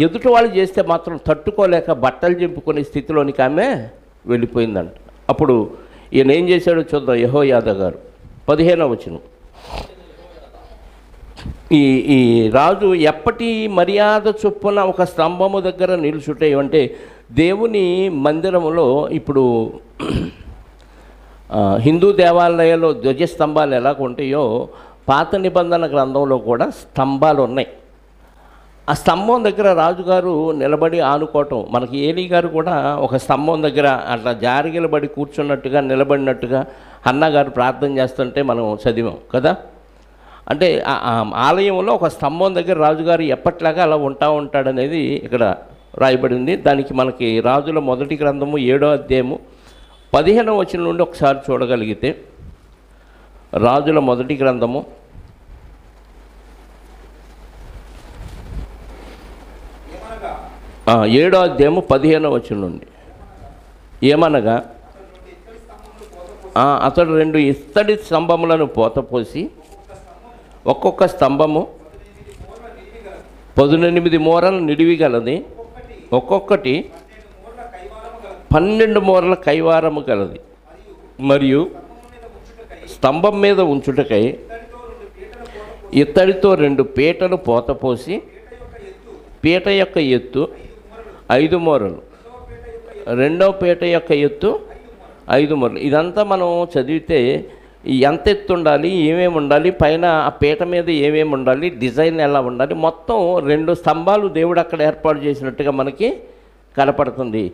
ఎదుటి వాళ్ళు చేస్తే మాత్రం తట్టుకోలేక బట్టలు చింపుకునే స్థితిలోనికి ఆమె వెళ్ళిపోయిందంట. అప్పుడు ఈయన ఏం చేశాడో చూద్దాం. యెహోయాదా గారు 15వ వచనం. ఈ రాజు ఎప్పటి మర్యాద చొప్పున ఒక స్తంభము దగ్గర నిలుచుటే, అంటే దేవుని మందిరంలో ఇప్పుడు హిందూ దేవాలయాల్లో ధ్వజస్తంభాలు ఎలాగ ఉంటాయో పాత నిబంధన గ్రంథంలో కూడా స్తంభాలు ఉన్నాయి. ఆ స్తంభం దగ్గర రాజుగారు నిలబడి ఆనుకోవటం, మనకి ఏలీ గారు కూడా ఒక స్తంభం దగ్గర అట్లా జారిగిలబడి కూర్చున్నట్టుగా నిలబడినట్టుగా అన్నగారు ప్రార్థన చేస్తుంటే మనం చదివాం కదా. అంటే ఆలయంలో ఒక స్తంభం దగ్గర రాజుగారు ఎప్పట్లాగా అలా ఉంటాడనేది ఇక్కడ రాయబడింది. దానికి మనకి రాజుల మొదటి గ్రంథము 7వ అధ్యాయము 15వ వచనం నుండి ఒకసారి చూడగలిగితే, రాజుల మొదటి గ్రంథము 7వ అధ్యాయము 15వ వచనం నుండి, ఏమనగా అతడు 2 ఇత్తడి స్తంభములను పోతపోసి ఒక్కొక్క స్తంభము 18 మూరలు నిడివి గలది, ఒక్కొక్కటి 12 మూరల కైవారము గలది. మరియు స్తంభం మీద ఉంచుటకై ఇత్తడితో 2 పీటలు పోతపోసి పీట యొక్క ఎత్తు 5 మూరలు, రెండవ పీట యొక్క ఎత్తు 5 మూరలు. ఇదంతా మనం చదివితే ఎంత ఎత్తు ఉండాలి, ఏమేమి ఉండాలి, పైన ఆ పీట మీద ఏమేమి ఉండాలి, డిజైన్ ఎలా ఉండాలి, మొత్తం 2 స్తంభాలు దేవుడు అక్కడ ఏర్పాటు చేసినట్టుగా మనకి కనపడుతుంది.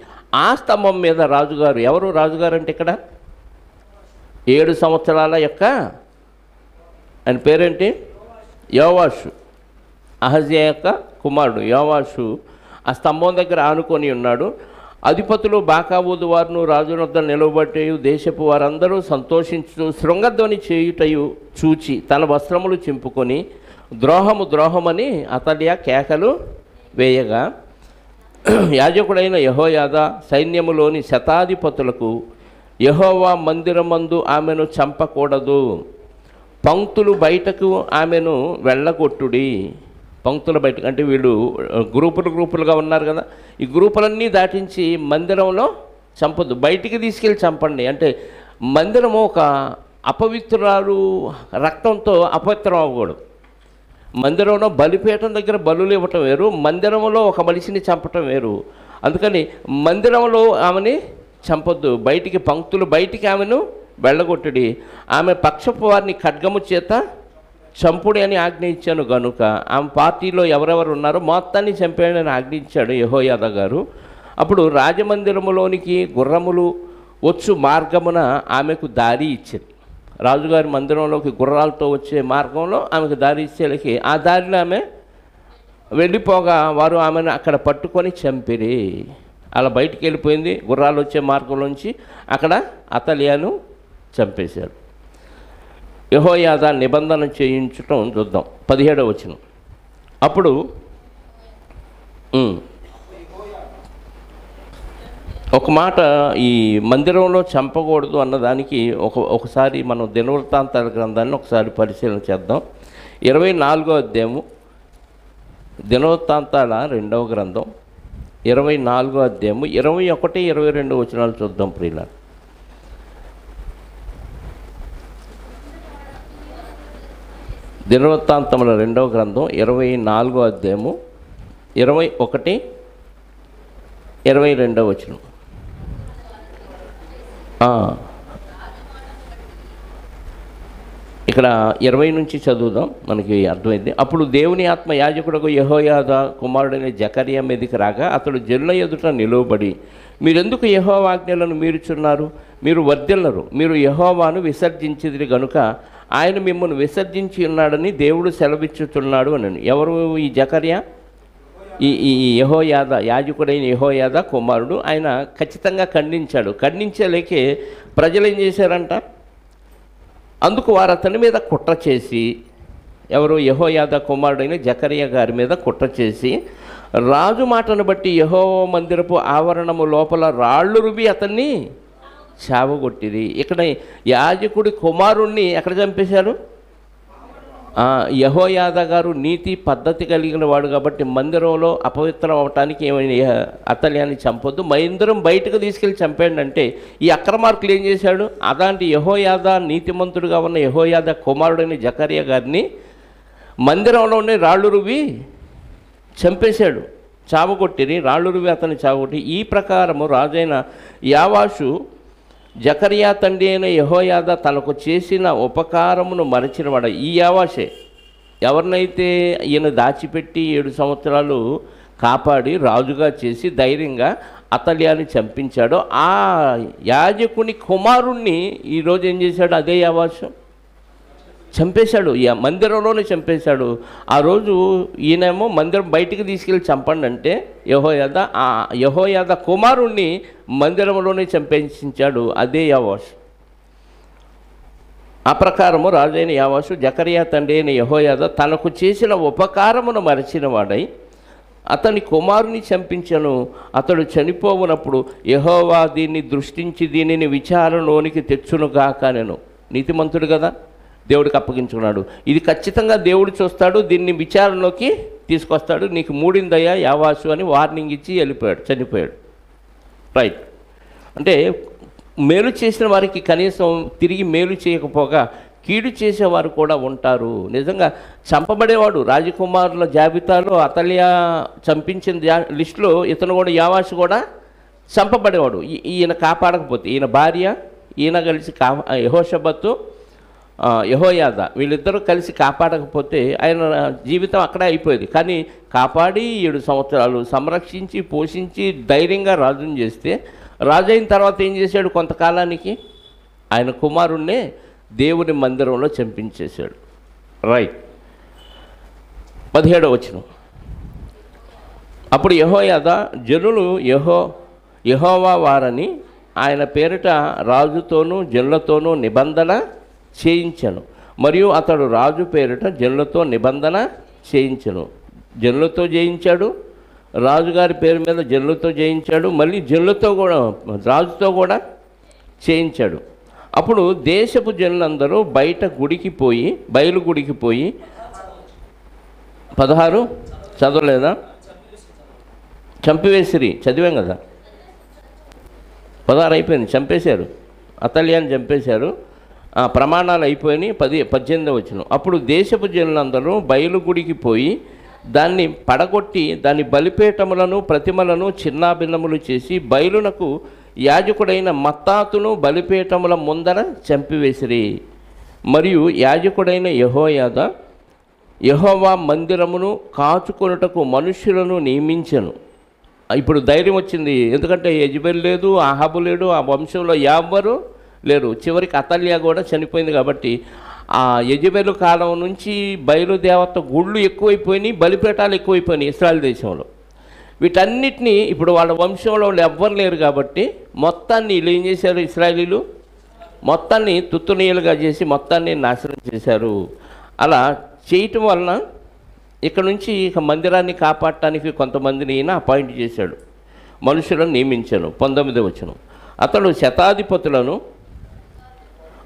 ఆ స్తంభం మీద రాజుగారు, ఎవరు రాజుగారు అంటే ఇక్కడ 7 సంవత్సరాల యొక్క ఆయన పేరేంటి? యోవాషు, అహజ్యా యొక్క కుమారుడు యోవాషు ఆ స్తంభం దగ్గర ఆనుకొని ఉన్నాడు. అధిపతులు బాకాబూదు వారును రాజుల వద్ద నిలవబట్టేయు దేశపు వారందరూ సంతోషించు శృంగధ్వని చేయుటయు చూచి తన వస్త్రములు చింపుకొని ద్రోహము ద్రోహమని అతల్యా కేకలు వేయగా, యాజకుడైన యెహోయాదా సైన్యములోని శతాధిపతులకు యెహోవా మందిరమందు ఆమెను చంపకూడదు, పంక్తులు బయటకు ఆమెను వెళ్ళగొట్టుడి. పంక్తుల బయటకు అంటే వీళ్ళు గ్రూపులుగా ఉన్నారు కదా, ఈ గ్రూపులన్నీ దాటించి మందిరంలో చంపొద్దు, బయటికి తీసుకెళ్ళి చంపండి. అంటే మందిరము ఒక అపవిత్రురాలు రక్తంతో అపవిత్రం అవ్వకూడదు. మందిరంలో బలిపీఠం దగ్గర బలులు ఇవ్వటం వేరు, మందిరంలో ఒక మనిషిని చంపటం వేరు. అందుకని మందిరంలో ఆమెని చంపొద్దు, బయటికి పంక్తులు బయటికి ఆమెను వెళ్ళగొట్టుడి. ఆమె పక్షపు వారిని ఖడ్గము చేత చంపుడి అని ఆజ్ఞ ఇచ్చాను గనుక ఆమె పార్టీలో ఎవరెవరు ఉన్నారో మొత్తాన్ని చంపేయడని ఆజ్ఞ ఇచ్చాడు యెహోయాదా గారు. అప్పుడు రాజమందిరములోనికి గుర్రములు వచ్చు మార్గమున ఆమెకు దారి ఇచ్చింది. రాజుగారి మందిరంలోకి గుర్రాలతో వచ్చే మార్గంలో ఆమెకు దారి ఇచ్చేలకి ఆ దారిలో ఆమె వెళ్ళిపోగా వారు ఆమెను అక్కడ పట్టుకొని చంపిరి. అలా బయటికి వెళ్ళిపోయింది గుర్రాలు వచ్చే మార్గంలోంచి, అక్కడ అతల్యాను చంపేశారు. యెహోయాదా నిబంధన చేయించటం చూద్దాం 17వ వచనం. అప్పుడు ఒక మాట, ఈ మందిరంలో చంపకూడదు అన్నదానికి ఒకసారి మనం దినవృత్తాంతాల గ్రంథాన్ని ఒకసారి పరిశీలన చేద్దాం. 24వ అధ్యాయము దినవృత్తాంతాల 2వ గ్రంథం 24వ అధ్యాయము 21, 22 వచనాలు చూద్దాం ప్రియులారా. దినవృత్తాంతముల 2వ గ్రంథం 24వ అధ్యాయము 21, 22 వచనం. ఇక్కడ 20 నుంచి చదువుదాం, మనకి అర్థమైంది. అప్పుడు దేవుని ఆత్మ యాజకుడకు యెహోయాదా కుమారుడైన జకర్యా మీదికి రాగా అతడు జనుల ఎదుట నిలువబడి, మీరెందుకు యెహోవా ఆజ్ఞలను మీరుచున్నారు? మీరు వర్ధిల్లరు, మీరు యెహోవాను విసర్జించిదిరి గనుక ఆయన మిమ్మల్ని విసర్జించి ఉన్నాడని దేవుడు సెలవిచ్చుతున్నాడు అని. ఎవరు ఈ జకర్యా? ఈ యెహోయాదా, యాజకుడైన యెహోయాదా కుమారుడు. ఆయన ఖచ్చితంగా ఖండించాడు. ఖండించలేకే ప్రజలు ఏం చేశారంట? అందుకు వారు అతని మీద కుట్ర చేసి, ఎవరు? యెహోయాదా కుమారుడైన జకర్యా గారి మీద కుట్ర చేసి, రాజు మాటను బట్టి యెహోవా మందిరపు ఆవరణము లోపల రాళ్ళు రువి అతన్ని చావగొట్టిరి. ఇక్కడ యాజకుడి కుమారుణ్ణి ఎక్కడ చంపేశారు? యెహోయాదా గారు నీతి పద్ధతి కలిగిన వాడు కాబట్టి మందిరంలో అపవిత్రం అవటానికి ఏమైనా అతల్యాన్ని చంపొద్దు, మందిరం బయటకు తీసుకెళ్ళి చంపాడంటే ఈ అక్రమార్కులు ఏం చేశాడు? అలాంటి యెహోయాదా, నీతిమంతుడుగా ఉన్న యెహోయాదా కుమారుడైన జకర్యా గారిని మందిరంలోనే రాళ్ళు రువి చంపేశాడు, చావగొట్టిరి, రాళ్ళు రువి అతన్ని చావగొట్టి. ఈ ప్రకారము రాజైన యావాషు జకర్యా తండ్రి అయిన యెహోయాదా తనకు చేసిన ఉపకారమును మరచినవాడు. ఈ యావాషే ఎవరినైతే ఈయన దాచిపెట్టి 7 సంవత్సరాలు కాపాడి రాజుగా చేసి ధైర్యంగా అతల్యాన్ని చంపించాడో ఆ యాజకుని కుమారుణ్ణి ఈరోజు ఏం చేశాడు? అదే యావాషు చంపేశాడు, మందిరంలోనే చంపేశాడు. ఆ రోజు ఈయనేమో మందిరం బయటికి తీసుకెళ్ళి చంపండి అంటే యెహోయాదా కుమారుణ్ణి మందిరంలోనే చంపించాడు, అదే యావాషు. ఆ ప్రకారము రాజైన యావాషు జకర్యా తండ్రి అయిన యెహోయాదా తనకు చేసిన ఉపకారమును మరచిన వాడై అతని కుమారుని చంపించను. అతడు చనిపోవునప్పుడు యెహోవా దీన్ని దృష్టించి దీనిని విచారణలోనికి తెచ్చునుగాక. నేను నీతిమంతుడు కదా, దేవుడికి అప్పగించుకున్నాడు. ఇది ఖచ్చితంగా దేవుడు చూస్తాడు, దీన్ని విచారణలోకి తీసుకొస్తాడు, నీకు మూడిందయ్యా యావాషు అని వార్నింగ్ ఇచ్చి వెళ్ళిపోయాడు, చనిపోయాడు. రైట్. అంటే మేలు చేసిన వారికి కనీసం తిరిగి మేలు చేయకపోగా కీడు చేసేవారు కూడా ఉంటారు. నిజంగా చంపబడేవాడు రాజకుమారుల జాబితాలో అతల్యా చంపించిన లిస్టులో ఇతను కూడా, యావాషు కూడా చంపబడేవాడు. ఈయన కాపాడకపోతే, ఈయన భార్య ఈయన కలిసి యెహోషబత్తు యెహోయాదా వీళ్ళిద్దరూ కలిసి కాపాడకపోతే ఆయన జీవితం అక్కడే అయిపోయేది. కానీ కాపాడి 7 సంవత్సరాలు సంరక్షించి పోషించి ధైర్యంగా రాజుని చేస్తే, రాజు అయిన తర్వాత ఏం చేశాడు? కొంతకాలానికి ఆయన కుమారుణ్ణే దేవుని మందిరంలో చంపించేశాడు. రైట్. 17వ వచనం. అప్పుడు యెహోయాదా జనులు యెహోవా వారని ఆయన పేరిట రాజుతోనూ జనులతోనూ నిబంధన చేయించను. మరియు అతడు రాజు పేరిట జనులతో నిబంధన చేయించను. జనులతో చేయించాడు, రాజుగారి పేరు మీద జనులతో చేయించాడు, మళ్ళీ జనులతో కూడా రాజుతో కూడా చేయించాడు. అప్పుడు దేశపు జనులందరూ బయలు గుడికి పోయి 16 చదవలేదా? చంపివేసిరి, చదివాం కదా. 16 అయిపోయింది, చంపేశారు, అతల్యాన్ని చంపేశారు. ప్రమాణాలు అయిపోయినాయి. 18వ వచనం. అప్పుడు దేశపు జనులందరూ బయలుగుడికి పోయి దాన్ని పడగొట్టి దాని బలిపీఠములను ప్రతిమలను చిన్నాభిన్నములు చేసి బయలునకు యాజకుడైన మత్తాతును బలిపీఠముల ముందర చంపివేసిరి. మరియు యాజకుడైన యెహోయాదా యెహోవా మందిరమును కాచుకొనుటకు మనుష్యులను నియమించెను. ఇప్పుడు ధైర్యం వచ్చింది, ఎందుకంటే యెజెబెల్ లేదు, అహాబు లేడు, ఆ వంశంలో ఎవ్వరు లేరు. చివరికి అతల్యా కూడా చనిపోయింది కాబట్టి ఆ యెజెబెలు కాలం నుంచి బయలుదేవత గుళ్ళు ఎక్కువైపోయినాయి, బలిపీఠాలు ఎక్కువైపోయినాయి ఇశ్రాయేల్ దేశంలో. వీటన్నిటినీ ఇప్పుడు వాళ్ళ వంశంలో వాళ్ళు ఎవ్వరు లేరు కాబట్టి మొత్తాన్ని వీళ్ళు ఏం చేశారు? ఇశ్రాయేలీలు మొత్తాన్ని తుత్తునీయులుగా చేసి మొత్తాన్ని నాశనం చేశారు. అలా చేయటం వలన ఇక్కడ నుంచి ఇక మందిరాన్ని కాపాడటానికి కొంతమందిని ఈయన అపాయింట్ చేశాడు, మనుషులను నియమించాను. 19వ వచనం. అతడు శతాధిపతులను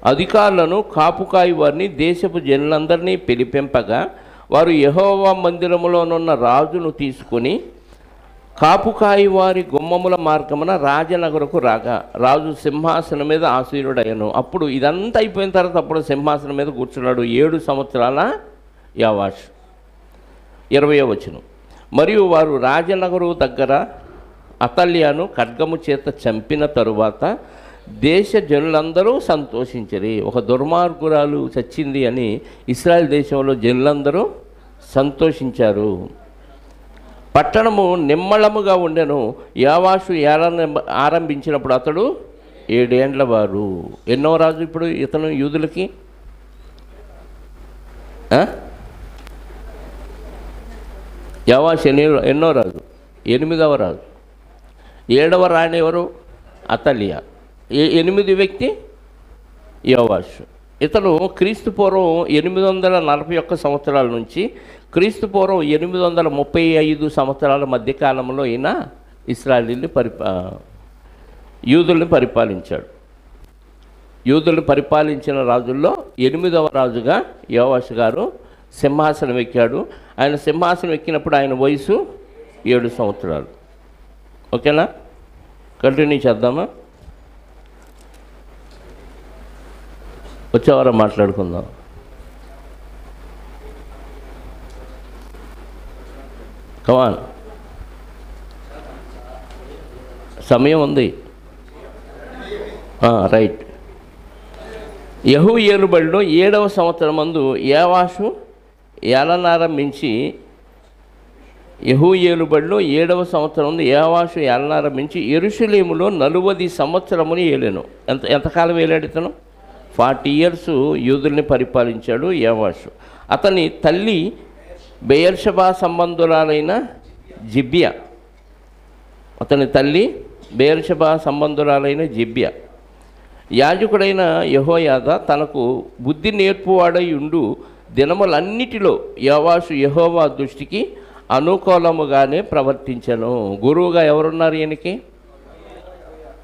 అధికారులను కాపుకాయి వారిని దేశపు జనులందరినీ పిలిపింపగా వారు యెహోవా మందిరములోనున్న రాజును తీసుకొని కాపుకాయి వారి గుమ్మముల మార్గమున రాజనగరకు రాగా రాజు సింహాసనం మీద ఆసీనుడయ్యను. అప్పుడు ఇదంతా అయిపోయిన తర్వాత అప్పుడు సింహాసనం మీద కూర్చున్నాడు 7 సంవత్సరాల యావాషు. 20వ వచనం. మరియు వారు రాజనగరు దగ్గర అతల్యాను ఖడ్గము చేత చంపిన తరువాత దేశ జనులందరూ సంతోషించరి. ఒక దుర్మార్గురాలు చచ్చింది అని ఇశ్రాయేల్ దేశంలో జనులందరూ సంతోషించారు. పట్టణము నిమ్మళముగా ఉండెను. యోవాషు ఆరంభించినప్పుడు అతడు 7 ఏండ్ల వారు. ఎన్నో రాజు ఇప్పుడు ఇతను యూదులకి? యోవాషు ఎన్నో రాజు? 8వ రాజు. 7వ రాణి ఎవరు? అతలియా. 8 వ్యక్తి యోవాషు. ఇతను క్రీస్తు పూర్వం 841 సంవత్సరాల నుంచి క్రీస్తు పూర్వం 835 సంవత్సరాల మధ్యకాలంలో ఈయన ఇశ్రాయేలుని యూదుల్ని పరిపాలించాడు. యూదుల్ని పరిపాలించిన రాజుల్లో 8వ రాజుగా యోవాషు గారు సింహాసనం ఎక్కాడు. ఆయన సింహాసనం ఎక్కినప్పుడు ఆయన వయసు 7 సంవత్సరాలు. ఓకేనా? కంటిన్యూ చేద్దామా? వచ్చేవారం మాట్లాడుకుందాం. కమాన్, సమయం ఉంది. రైట్. యెహూ ఏలుబడిలో 7వ సంవత్సరం మందు యోవాషు ఏలనారంభించి యెరూషలేములో 40 సంవత్సరముని ఏలెను. ఎంతకాలం ఏలాడు ఇతను? 40 ఇయర్స్ యూదుల్ని పరిపాలించాడు యోవాషు. అతని తల్లి బెయేర్షెబా సంబంధురాలైన జిబ్యా. యాజకుడైన యెహోయాదా తనకు బుద్ధి నేర్పువాడై ఉండు దినములన్నిటిలో యోవాషు యెహోవా దృష్టికి అనుకూలముగానే ప్రవర్తించను. గురువుగా ఎవరున్నారు ఈయనకి?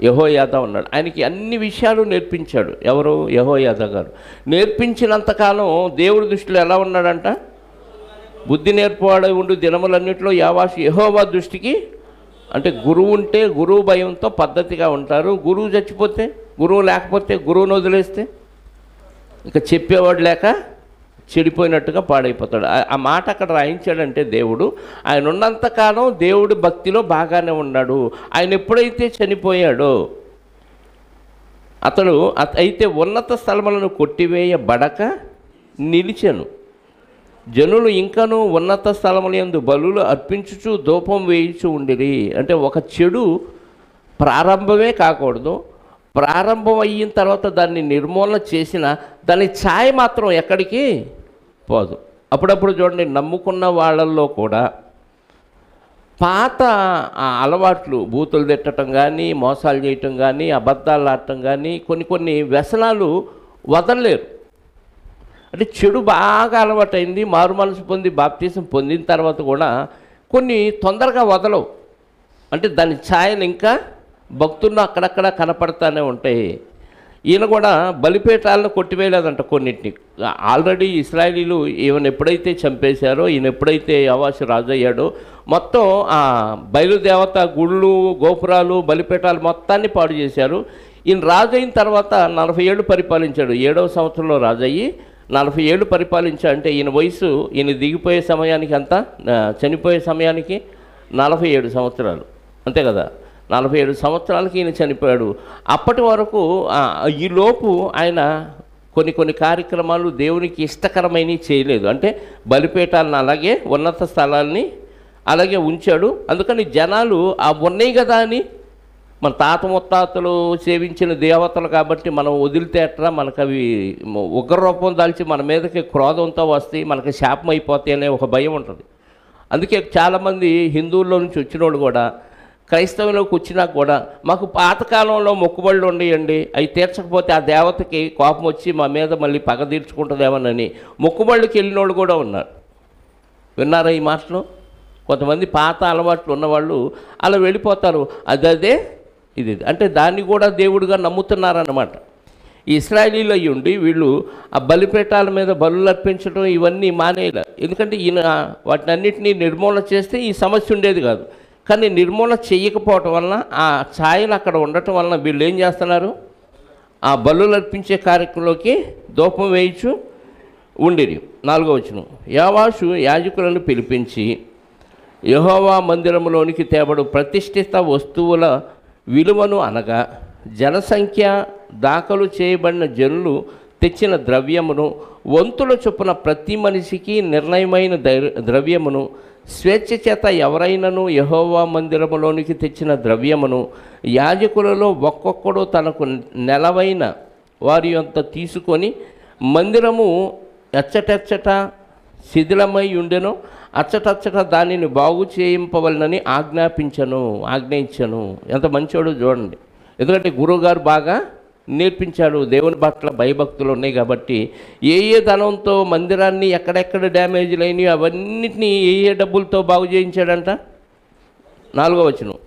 యెహోయాదా ఉన్నాడు. ఆయనకి అన్ని విషయాలు నేర్పించాడు. ఎవరు? యెహోయాదా గారు. నేర్పించినంతకాలం దేవుడి దృష్టిలో ఎలా ఉన్నాడంట? బుద్ధి నేర్పువాడై ఉండు దినములన్నిటిలో యోవాషు యెహోవా దృష్టికి, అంటే గురువు ఉంటే గురువు భయంతో పద్ధతిగా ఉంటారు. గురువు చచ్చిపోతే, గురువు లేకపోతే, గురువుని వదిలేస్తే ఇంకా చెప్పేవాడు లేక చెడిపోయినట్టుగా పాడైపోతాడు. ఆ మాట అక్కడ రాయించాడంటే దేవుడు ఆయన ఉన్నంతకాలం దేవుడి భక్తిలో బాగానే ఉన్నాడు. ఆయన ఎప్పుడైతే చనిపోయాడో అతడు అయితే ఉన్నత స్థలములను కొట్టివేయబడక నిలిచెను. జనులు ఇంకనూ ఉన్నత స్థలముల యందు బలులు అర్పించుచు ధూపం వేయించు ఉండిరి. అంటే ఒక చెడు ప్రారంభమే కాకూడదు, ప్రారంభం అయిన తర్వాత దాన్ని నిర్మూలన చేసిన దాని ఛాయ మాత్రం ఎక్కడికి పోదు. అప్పుడప్పుడు చూడండి, నమ్ముకున్న వాళ్ళల్లో కూడా పాత అలవాట్లు, బూతులు తిట్టడం కానీ, మోసాలు చేయటం కానీ, అబద్ధాలు ఆడటం కానీ, కొన్ని వ్యసనాలు వదలలేరు. అంటే చెడు బాగా అలవాటైంది, మారు మనసు పొంది బాప్తీసం పొందిన తర్వాత కూడా కొన్ని తొందరగా వదలవు. అంటే దాని ఛాయలు ఇంకా భక్తుల్లో అక్కడక్కడ కనపడతానే ఉంటాయి. ఈయన కూడా బలిపీఠాలను కొట్టివేయలేదంట కొన్నింటిని. ఆల్రెడీ ఇశ్రాయేలీలు ఈయన ఎప్పుడైతే చంపేశారో, ఈయన ఎప్పుడైతే యోవాషు రాజు అయ్యాడో మొత్తం ఆ బయలుదేవత గుళ్ళు, గోపురాలు, బలిపీఠాలు మొత్తాన్ని పాడు చేశారు. ఈయన రాజు అయిన తర్వాత 40 ఏళ్ళు పరిపాలించాడు. 7వ సంవత్సరంలో రాజు అయ్యి 40 ఏళ్ళు పరిపాలించాడంటే ఈయన వయసు, ఈయన దిగిపోయే సమయానికి అంతా, చనిపోయే సమయానికి 47 సంవత్సరాలు, అంతే కదా. 47 సంవత్సరాలకి ఈయన చనిపోయాడు. అప్పటి వరకు ఈలోపు ఆయన కొన్ని కార్యక్రమాలు దేవునికి ఇష్టకరమైనవి చేయలేదు. అంటే బలిపీఠాలను అలాగే ఉన్నత స్థలాల్ని అలాగే ఉంచాడు. అందుకని జనాలు ఉన్నాయి కదా అని, మన తాత ముత్తాతలు సేవించిన దేవతలు కాబట్టి మనం వదిలితే ఎట్లా, మనకు అవి ఉగ్రరూపం దాల్చి మన మీదకి క్రోధంతో వస్తాయి, మనకి శాపం అయిపోతాయి అనే ఒక భయం ఉంటుంది. అందుకే చాలామంది హిందువుల్లో నుంచి వచ్చిన వాళ్ళు కూడా క్రైస్తవంలోకి వచ్చినా కూడా మాకు పాతకాలంలో మొక్కుబళ్ళు ఉండేయండి, అవి తీర్చకపోతే ఆ దేవతకి కోపం వచ్చి మా మీద మళ్ళీ పగ తీర్చుకుంటుందేమోనని మొక్కుబళ్ళకి వెళ్ళిన వాళ్ళు కూడా ఉన్నారు. విన్నారా ఈ మాటలు? కొంతమంది పాత అలవాట్లు ఉన్నవాళ్ళు అలా వెళ్ళిపోతారు. అదే ఇది అంటే దాన్ని కూడా దేవుడిగా నమ్ముతున్నారన్నమాట. ఈ ఇశ్రాయేలీలు అయ్యి ఉండి వీళ్ళు ఆ బలిపీఠాల మీద బలులు అర్పించడం ఇవన్నీ మానేయాలి. ఎందుకంటే ఈయన వాటిని అన్నింటినీ నిర్మూలన చేస్తే ఈ సమస్య ఉండేది కాదు. కానీ నిర్మూలన చేయకపోవటం వలన, ఆ ఛాయలు అక్కడ ఉండటం వలన వీళ్ళు ఏం చేస్తున్నారు? ఆ బలులు అర్పించే కార్యక్రమంలోకి ధూపం వేయించు ఉండిరి. 4వ వచనం, యోవాషు యాజకులను పిలిపించి యెహోవా మందిరములోనికి తేబడు ప్రతిష్ఠిత వస్తువుల విలువను అనగా జనసంఖ్య దాఖలు చేయబడిన జనులు తెచ్చిన ద్రవ్యమును వంతుల చొప్పున ప్రతి మనిషికి నిర్ణయమైన ద్రవ్యమును స్వేచ్ఛ చేత ఎవరైనాను యెహోవా మందిరములోనికి తెచ్చిన ద్రవ్యమును యాజకులలో ఒక్కొక్కడు తనకు నెలవైన వారి యొద్ద తీసుకొని మందిరము ఎచ్చటెచ్చట శిథిలమై ఉండెను, అచ్చటచ్చట దానిని బాగు చేయింపవలనని ఆజ్ఞయించను. ఎంత మంచోడు చూడండి. ఎందుకంటే గురువుగారు బాగా నేర్పించాడు. దేవుని పట్ల భయభక్తులు ఉన్నాయి కాబట్టి ఏ ధనంతో మందిరాన్ని ఎక్కడెక్కడ డ్యామేజ్లు అయినాయి అవన్నిటినీ ఏ డబ్బులతో బాగు చేయించాడంట. 4వ వచనం,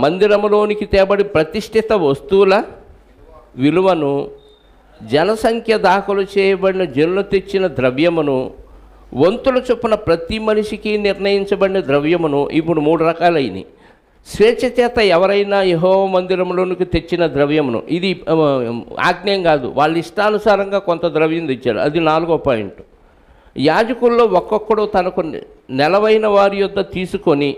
మందిరములోనికి తేబడి ప్రతిష్ఠిత వస్తువుల విలువను జనసంఖ్య దాఖలు చేయబడిన జనులు తెచ్చిన ద్రవ్యమును వంతుల చొప్పున ప్రతి మనిషికి నిర్ణయించబడిన ద్రవ్యమును. ఇప్పుడు 3 రకాలైనవి. స్వేచ్ఛ చేత ఎవరైనా యెహోవా మందిరంలోనికి తెచ్చిన ద్రవ్యమును, ఇది ఆజ్ఞేయం కాదు, వాళ్ళ ఇష్టానుసారంగా కొంత ద్రవ్యం తెచ్చారు, అది 4వ పాయింట్. యాజకుల్లో ఒక్కొక్కడు తనకు నెలవైన వారి యొద్ద తీసుకొని,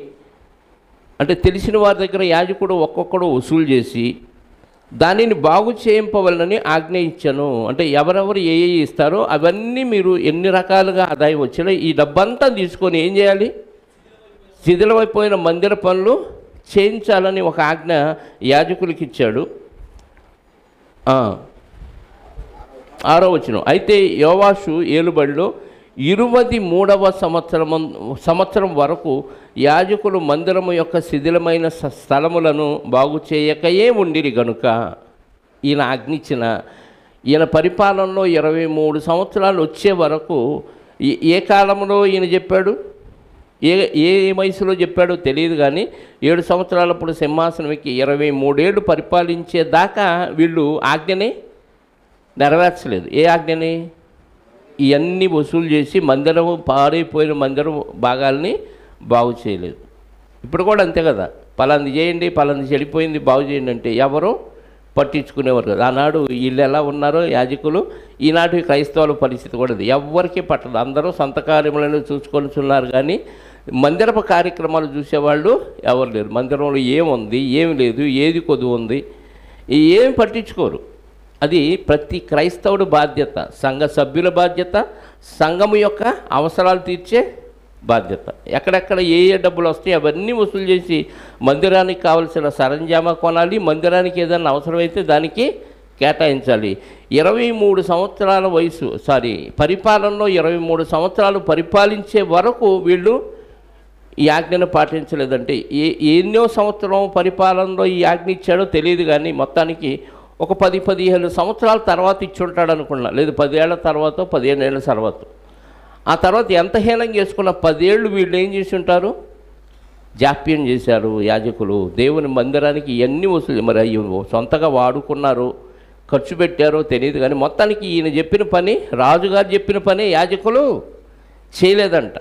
అంటే తెలిసిన వారి దగ్గర యాజకుడు ఒక్కొక్కడు వసూలు చేసి దానిని బాగు చేయింపవలనని ఆజ్ఞయించను. అంటే ఎవరెవరు ఏ ఇస్తారో అవన్నీ మీరు ఎన్ని రకాలుగా ఆదాయం వచ్చినా ఈ డబ్బంతా తీసుకొని ఏం చేయాలి? శిథిలమైపోయిన మందిర పనులు చేయించాలని ఒక ఆజ్ఞ యాజకులకి ఇచ్చాడు. 6వ వచనం, అయితే యోవాషు ఏలుబడిలో 23వ సంవత్సరం వరకు యాజకులు మందిరము యొక్క శిథిలమైన స్థలములను బాగు చేయకయే ఉండిరి గనుక ఈయన ఆజ్ఞించిన ఈయన పరిపాలనలో 23 సంవత్సరాలు వచ్చే వరకు ఏ కాలంలో ఈయన చెప్పాడు, ఏ వయసులో చెప్పాడో తెలియదు కానీ 7 సంవత్సరాలప్పుడు సింహాసనం ఎక్కి 23 ఏళ్ళు పరిపాలించేదాకా వీళ్ళు ఆజ్ఞని నెరవేర్చలేదు. ఏ ఆజ్ఞని? ఇవన్నీ వసూలు చేసి మందిరం పాడైపోయిన మందిరం భాగాల్ని బాగు చేయలేదు. ఇప్పుడు కూడా అంతే కదా, పలాంది చేయండి, పలాంది చెడిపోయింది బాగు చేయండి అంటే ఎవరో పట్టించుకునేవారు కదా. ఆనాడు వీళ్ళు ఎలా ఉన్నారో యాజకులు, ఈనాటి క్రైస్తవుల పరిస్థితి కూడా ఇది. ఎవరికి పట్టదు, అందరూ సొంత కార్యములను చూసుకొనిచున్నారు కానీ మందిరపు కార్యక్రమాలు చూసేవాళ్ళు ఎవరు లేరు. మందిరంలో ఏముంది ఏమి లేదు, ఏది కొద్దు ఉంది, ఏమి పట్టించుకోరు. అది ప్రతి క్రైస్తవుడి బాధ్యత, సంఘ సభ్యుల బాధ్యత, సంఘము యొక్క అవసరాలు తీర్చే బాధ్యత. ఎక్కడెక్కడ ఏ డబ్బులు వస్తాయి అవన్నీ వసూలు చేసి మందిరానికి కావలసిన సరంజామా కొనాలి, మందిరానికి ఏదైనా అవసరమైతే దానికి కేటాయించాలి. 23 సంవత్సరాల పరిపాలనలో 23 సంవత్సరాలు పరిపాలించే వరకు వీళ్ళు ఈ ఆజ్ఞను పాటించలేదంటే ఎన్నో సంవత్సరం పరిపాలనలో ఈ ఆజ్ఞ ఇచ్చాడో తెలియదు కానీ మొత్తానికి ఒక 10-15 సంవత్సరాల తర్వాత ఇచ్చుంటాడు అనుకున్నా, లేదు 10 ఏళ్ల తర్వాత 15 ఏళ్ల తర్వాత. ఆ తర్వాత ఎంత హీనం చేసుకున్న 10 ఏళ్ళు వీళ్ళు ఏం చేసి ఉంటారు? జాప్యం చేశారు యాజకులు. దేవుని మందిరానికి ఇవన్నీ వసూలు, మరి అవి సొంతగా వాడుకున్నారు, ఖర్చు పెట్టారో తెలియదు కానీ మొత్తానికి ఈయన చెప్పిన పని, రాజుగారు చెప్పిన పని యాజకులు చేయలేదంట.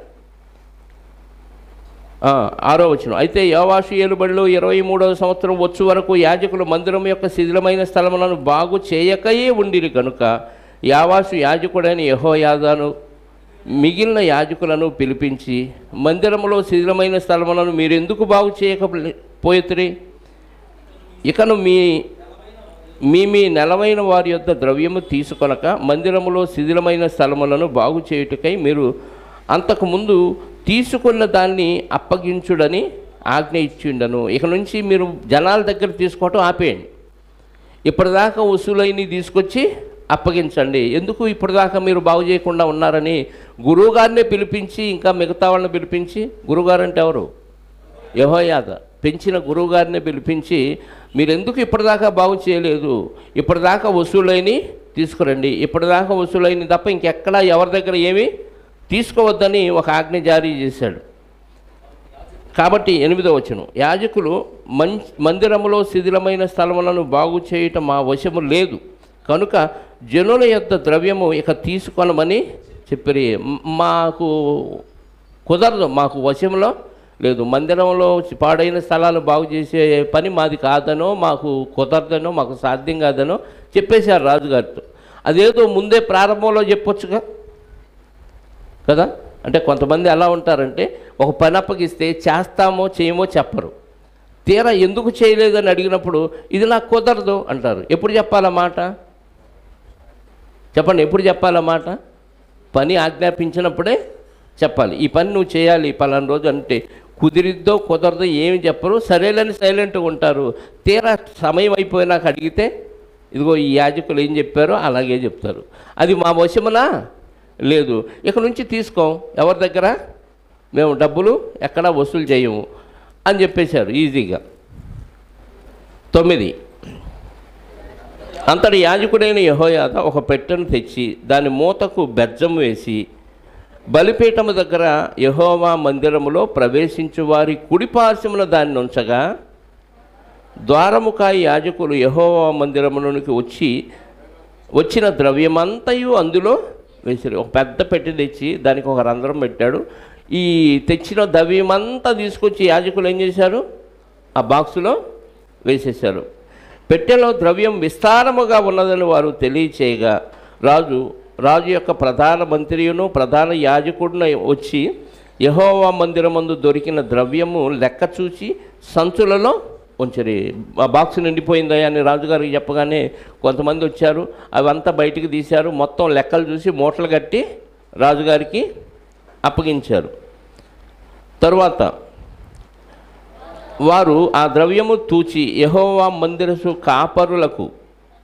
6వ వచనం, అయితే యోవాషు ఏలుబడిలో 23వ సంవత్సరం వచ్చు వరకు యాజకులు మందిరం యొక్క శిథిలమైన స్థలములను బాగు చేయకయే ఉండిరి కనుక యోవాషు యాజకుడైన యెహోయాదాను మిగిలిన యాజకులను పిలిపించి, మందిరములో శిథిలమైన స్థలములను మీరు ఎందుకు బాగు చేయకపోయితిరి? ఇకను మీ నెలవైన వారి యొద్ద ద్రవ్యము తీసుకొనక మందిరములో శిథిలమైన స్థలములను బాగు చేయుటకై మీరు అంతకుముందు తీసుకున్న దాన్ని అప్పగించుడని ఆజ్ఞ ఇచ్చిండను. ఇక నుంచి మీరు జనాల దగ్గర తీసుకోవటం ఆపేయండి, ఇప్పటిదాకా వసూలైన తీసుకొచ్చి అప్పగించండి. ఎందుకు ఇప్పటిదాకా మీరు బాగు చేయకుండా ఉన్నారని గురువుగారినే పిలిపించి, ఇంకా మిగతా వాళ్ళని పిలిపించి, గురువుగారు అంటే ఎవరు? యెహోయాదా. పెంచిన గురువుగారిని పిలిపించి మీరు ఎందుకు ఇప్పటిదాకా బాగు చేయలేదు, ఇప్పటిదాకా వసూలైన తీసుకురండి, ఇప్పటిదాకా వసూలైన తప్ప ఇంకెక్కడా ఎవరి దగ్గర ఏమీ తీసుకోవద్దని ఒక ఆజ్ఞ జారీ చేశాడు. కాబట్టి 8వ వచనం, యాజకులు మందిరములో శిథిలమైన స్థలములను బాగు చేయటం మా వశము లేదు కనుక జనుల యొక్క ద్రవ్యము ఇక తీసుకొనమని చెప్పిరి. మాకు కుదరదు, మాకు వశంలో లేదు, మందిరంలో పాడైన స్థలాలు బాగు చేసే పని మాది కాదనో, మాకు కుదరదనో, మాకు సాధ్యం కాదనో చెప్పేశారు రాజుగారితో. అదేదో ముందే ప్రారంభంలో చెప్పొచ్చుగా కదా. అంటే కొంతమంది ఎలా ఉంటారంటే ఒక పని అప్పగిస్తే చేస్తామో చేయమో చెప్పరు, తీరా ఎందుకు చేయలేదని అడిగినప్పుడు ఇది నాకు కుదరదు అంటారు. ఎప్పుడు చెప్పాలా మాట? చెప్పండి, ఎప్పుడు చెప్పాలా మాట? పని ఆజ్ఞాపించినప్పుడే చెప్పాలి. ఈ పని నువ్వు చేయాలి పలానా రోజు అంటే కుదిరిద్దో కుదరదో ఏమి చెప్పరు, సరేలని సైలెంట్గా ఉంటారు. తీరా సమయం అయిపోయినాక అడిగితే ఇదిగో ఈ యాజకులు ఏం చెప్పారో అలాగే చెప్తారు. అది మా వశమునా లేదు, ఇక నుంచి తీసుకోం, ఎవరి దగ్గర మేము డబ్బులు ఎక్కడా వసూలు చేయము అని చెప్పేశారు ఈజీగా. 9 అంతటి యాజకుడైన యెహోయాదా ఒక పెట్టెను తెచ్చి దాని మూతకు బెజ్జం వేసి బలిపీఠము దగ్గర యెహోవా మందిరములో ప్రవేశించు వారి కుడిపార్శ్వమున దాన్ని ఉంచగా ద్వారముకాయి యాజకులు యెహోవా మందిరములోనికి వచ్చిన ద్రవ్యమంతయు అందులో వేసారు. ఒక పెద్ద పెట్టి తెచ్చి దానికి ఒక రంధ్రం పెట్టాడు. ఈ తెచ్చిన ద్రవ్యమంతా తీసుకొచ్చి యాజకులు ఏం చేశారు? ఆ బాక్సులో వేసేశారు. పెట్టెలో ద్రవ్యం విస్తారముగా ఉన్నదని వారు తెలియచేయగా రాజు యొక్క ప్రధాన మంత్రియును ప్రధాన యాజకుడును వచ్చి యెహోవా మందిరమందు దొరికిన ద్రవ్యము లెక్క చూసి సంచులలో ఉంచరి. ఆ బాక్స్ నిండిపోయిందా అని రాజుగారికి చెప్పగానే కొంతమంది వచ్చారు, అవంతా బయటికి తీశారు. మొత్తం లెక్కలు చూసి మూటలు కట్టి రాజుగారికి అప్పగించారు. తరువాత వారు ఆ ద్రవ్యము తూచి యెహోవా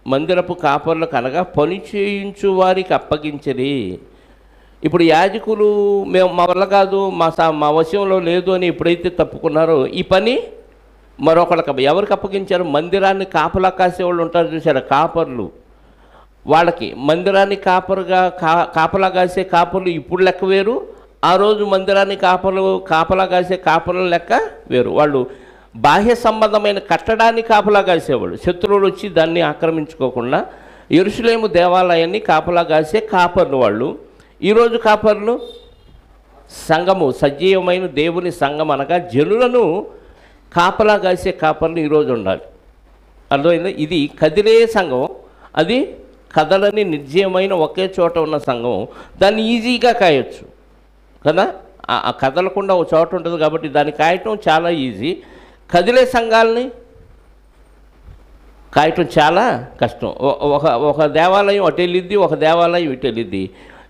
మందిరపు కాపరులకు అనగా పని చేయించు వారికి అప్పగించరి. ఇప్పుడు యాజకులు మా వల్ల కాదు, మా వశంలో లేదు అని ఎప్పుడైతే తప్పుకున్నారో ఈ పని మరొకళ్ళకి ఎవరికి అప్పగించారు? మందిరాన్ని కాపలా కాసేవాళ్ళు ఉంటారు చూసారా, కాపర్లు. వాళ్ళకి మందిరాన్ని కాపలా కాసే కాపర్లు ఇప్పుడు లెక్క వేరు, ఆ రోజు మందిరాన్ని కాపలా కాసే కాపర్ల లెక్క వేరు. వాళ్ళు బాహ్య సంబంధమైన కట్టడాన్ని కాపలా కాసేవాళ్ళు, శత్రువులు వచ్చి దాన్ని ఆక్రమించుకోకుండా. యెరూషలేము దేవాలయాన్ని కాపలా కాసే కాపర్లు వాళ్ళు. ఈరోజు కాపర్లు సంఘము, సజీవమైన దేవుని సంఘం అనగా జనులను కాపలా కాసే కాపర్లు ఈరోజు ఉండాలి. అర్థమైందా? ఇది కదిలే సంఘం, అది కదలని నిర్జీవమైన ఒకే చోట ఉన్న సంఘం. దాన్ని ఈజీగా కాయొచ్చు కదా, ఆ కదలకుండా ఒక చోట ఉంటుంది కాబట్టి దాన్ని కాయటం చాలా ఈజీ. కదిలే సంఘాలని కాయటం చాలా కష్టం. ఒక దేవాలయం అటు వెళ్ళిద్ది, ఒక దేవాలయం ఇటు వెళ్ళిద్ది.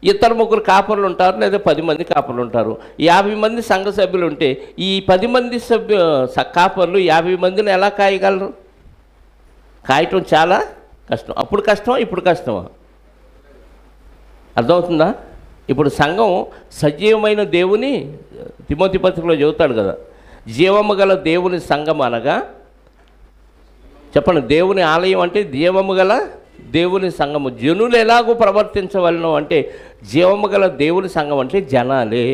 2-3 కాపర్లు ఉంటారు, లేదా 10 మంది కాపర్లు ఉంటారు. 50 మంది సంఘ సభ్యులు ఉంటే ఈ 10 మంది కాపర్లు 50 మందిని ఎలా కాయగలరు? కాయటం చాలా కష్టం. అప్పుడు కష్టమా, ఇప్పుడు కష్టమా? అర్థమవుతుందా? ఇప్పుడు సంఘం సజీవమైన దేవుని తిమోతి పత్రికలో చెబుతాడు కదా, జీవము గల దేవుని సంఘం అనగా, చెప్పండి, దేవుని ఆలయం అంటే జీవము గల దేవుని సంఘము. జనులు ఎలాగో ప్రవర్తించవలను అంటే జీవము గల దేవుని సంఘం అంటే జనాలే.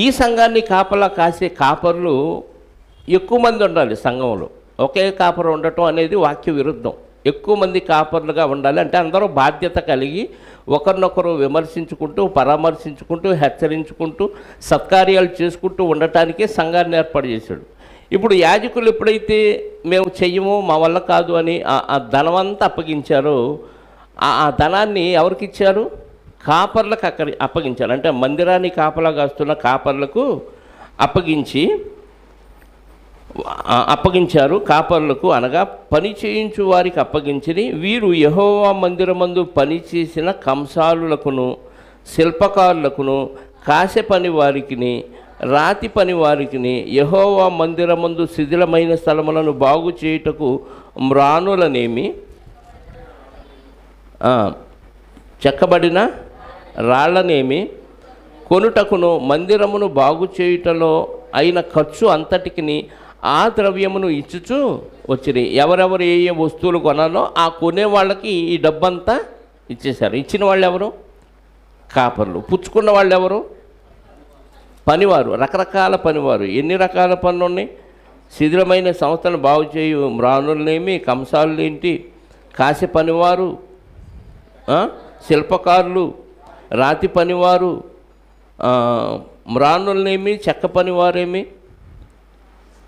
ఈ సంఘాన్ని కాపలా కాసే కాపర్లు ఎక్కువ మంది ఉండాలి సంఘంలో. ఒకే కాపరు ఉండటం అనేది వాక్య విరుద్ధం. ఎక్కువ మంది కాపర్లుగా ఉండాలి. అంటే అందరూ బాధ్యత కలిగి ఒకరినొకరు విమర్శించుకుంటూ, పరామర్శించుకుంటూ, హెచ్చరించుకుంటూ, సత్కార్యాలు చేసుకుంటూ ఉండటానికే సంఘాన్ని ఏర్పాటు చేశాడు. ఇప్పుడు యాజకులు ఎప్పుడైతే మేము చెయ్యము, మా వల్ల కాదు అని ఆ ధనమంతా అప్పగించారో, ఆ ధనాన్ని ఎవరికి ఇచ్చారు? కాపర్లకు అక్కడ అప్పగించారు. అంటే మందిరాన్ని కాపలా కాస్తున్న కాపర్లకు అప్పగించారు. కాపర్లకు అనగా పని చేయించు వారికి అప్పగించి వీరు యెహోవా మందిరమందు పనిచేసిన కంసాలులకును శిల్పకారులకును కాసె పని వారికిని రాతి పని వారికిని యెహోవా మందిరమందు శిథిలమైన స్థలములను బాగు చేయుటకు మ్రానులనేమి చెక్కబడిన రాళ్లనేమి కొనుటకును మందిరమును బాగు చేయుటలో అయిన ఖర్చు అంతటికి ఆ ద్రవ్యమును ఇచ్చుచూ వచ్చినాయి. ఎవరెవరు ఏ ఏ వస్తువులు కొనాలో ఆ కొనే వాళ్ళకి ఈ డబ్బంతా ఇచ్చేశారు. ఇచ్చిన వాళ్ళు ఎవరు? కాపర్లు. పుచ్చుకున్న వాళ్ళు ఎవరు? పనివారు, రకరకాల పనివారు. ఎన్ని రకాల పనులు ఉన్నాయి? శిథిలమైన సంస్థను బాగు చేయు మ్రానులనేమి, కంసాలులేంటి, కాసే పనివారు, శిల్పకారులు, రాతి పనివారు, మ్రానులనేమి, చెక్క పనివారేమి,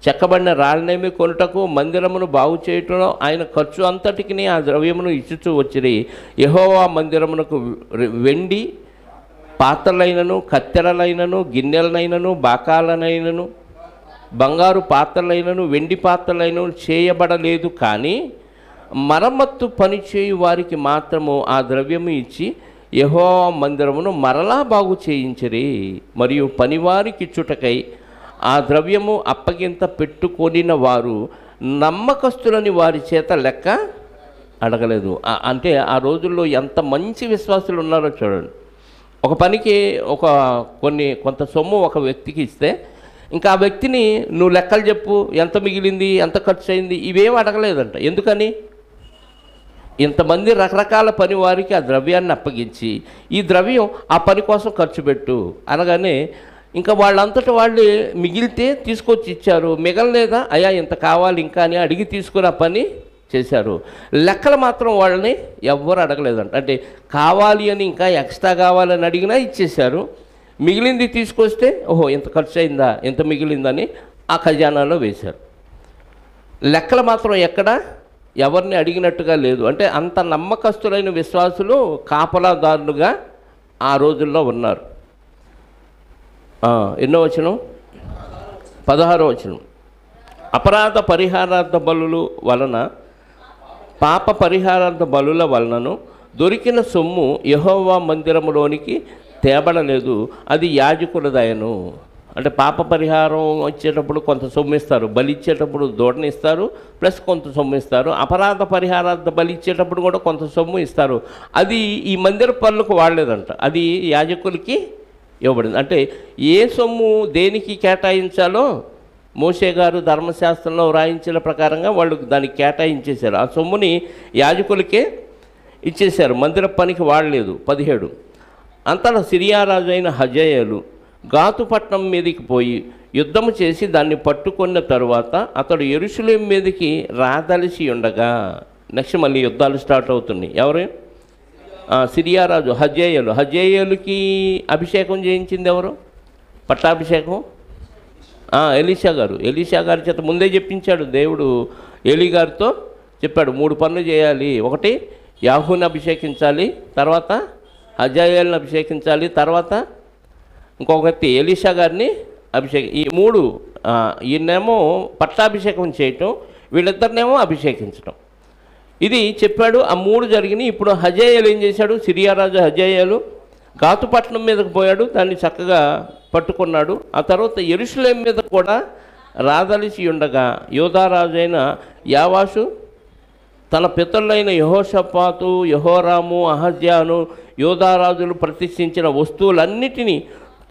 చెక్కబడిన రాళ్ళనేమి కొనుటకు మందిరమును బాగు చేయటంలో ఆయన ఖర్చు అంతటికి ఆ ద్రవ్యమును ఇచ్చుచూ వచ్చినాయి. యెహోవా మందిరమునకు వెండి పాత్రలైనను, కత్తెరలైనను, గిన్నెలనైనను, బాకాలనైనను, బంగారు పాత్రలైనను వెండి పాత్రలైనను చేయబడలేదు, కానీ మరమ్మత్తు పని చేయు వారికి మాత్రము ఆ ద్రవ్యము ఇచ్చి యెహోవా మందిరమును మరలా బాగు చేయించిరి. మరియు పనివారికి చుటకై ఆ ద్రవ్యము అప్పగింత పెట్టుకొనిన వారు నమ్మకస్తులని వారి చేత లెక్క అడగలేదు. అంటే ఆ రోజుల్లో ఎంత మంచి విశ్వాసులు ఉన్నారో చూడండి. ఒక పనికి కొంత సొమ్ము ఒక వ్యక్తికి ఇస్తే ఇంకా ఆ వ్యక్తిని నువ్వు లెక్కలు చెప్పు, ఎంత మిగిలింది, ఎంత ఖర్చు అయింది, ఇవేం అడగలేదంట. ఎందుకని? ఇంతమంది రకరకాల పని వారికి ఆ ద్రవ్యాన్ని అప్పగించి ఈ ద్రవ్యం ఆ పని కోసం ఖర్చు పెట్టు అనగానే ఇంకా వాళ్ళంతటా వాళ్ళు మిగిలితే తీసుకొచ్చి ఇచ్చారు, మిగలలేదా అయ్యా ఇంత కావాలి ఇంకా అని అడిగి తీసుకుని ఆ పని చేశారు. లెక్కలు మాత్రం వాళ్ళని ఎవ్వరు అడగలేదంట. అంటే కావాలి అని ఇంకా ఎక్స్ట్రా కావాలని అడిగినా ఇచ్చేశారు. మిగిలింది తీసుకొస్తే ఓహో ఇంత ఖర్చు అయిందా, ఎంత మిగిలిందని ఆ ఖజానాలో వేశారు. లెక్కలు మాత్రం ఎక్కడ ఎవరిని అడిగినట్టుగా లేదు. అంటే అంత నమ్మకస్తులైన విశ్వాసులు కాపలాదారులుగా ఆ రోజుల్లో ఉన్నారు. ఎన్నో వచనం? 16వ వచనం. అపరాధ పరిహారార్థ బలుల వలన పాప పరిహారార్థ బలుల వలనను దొరికిన సొమ్ము యెహోవా మందిరములోనికి తేబడలేదు, అది యాజకులదయను. అంటే పాప పరిహారం ఇచ్చేటప్పుడు కొంత సొమ్ము ఇస్తారు, బలి ఇచ్చేటప్పుడు దూడని ఇస్తారు, ప్లస్ కొంత సొమ్ము ఇస్తారు. అపరాధ పరిహారార్థ బలి ఇచ్చేటప్పుడు కూడా కొంత సొమ్ము ఇస్తారు. అది ఈ మందిర పనులకు వాడలేదంట, అది యాజకులకి ఇవ్వబడింది. అంటే ఏ సొమ్ము దేనికి కేటాయించాలో మోషే గారు ధర్మశాస్త్రంలో వ్రాయించిన ప్రకారంగా వాళ్ళు దానికి కేటాయించేశారు. ఆ సొమ్ముని యాజకులకే ఇచ్చేశారు, మందిర పనికి వాడలేదు. 17. అంతటా సిరియా రాజు అయిన హజాయేలు గాతు పట్టణం మీదకి పోయి యుద్ధము చేసి దాన్ని పట్టుకున్న తరువాత అతడు యెరూషలేము మీదకి రాదలిసి ఉండగా, నెక్స్ట్ మళ్ళీ యుద్ధాలు స్టార్ట్ అవుతున్నాయి. ఎవరు? సిరియా రాజు హజాయేలు. హజాయేలుకి అభిషేకం చేయించింది ఎవరు? పట్టాభిషేకం ఎలీషా గారు. ఎలీషా గారి చేత ముందే చెప్పించాడు దేవుడు. ఏలీ గారితో చెప్పాడు 3 పనులు చేయాలి. ఒకటి యాహూని అభిషేకించాలి, తర్వాత హజాయేలుని అభిషేకించాలి, తర్వాత ఇంకొక వ్యక్తి ఎలీషా గారిని ఈ 3 ఈయనేమో పట్టాభిషేకం చేయటం, వీళ్ళిద్దరినేమో అభిషేకించటం. ఇది చెప్పాడు. ఆ 3 జరిగినాయి. ఇప్పుడు హజాయేలు ఏం చేశాడు? సిరియా రాజు హజాయేలు గాతు పట్టణం మీదకి పోయాడు, దాన్ని చక్కగా పట్టుకున్నాడు. ఆ తర్వాత యెరూషలేము మీద కూడా రాదలిసి ఉండగా యోధారాజు అయిన యావాషు తన పితరులైన యెహోషాపాతు, యెహోరాము, అహజ్యాను యోధారాజులు ప్రతిష్ఠించిన వస్తువులన్నిటినీ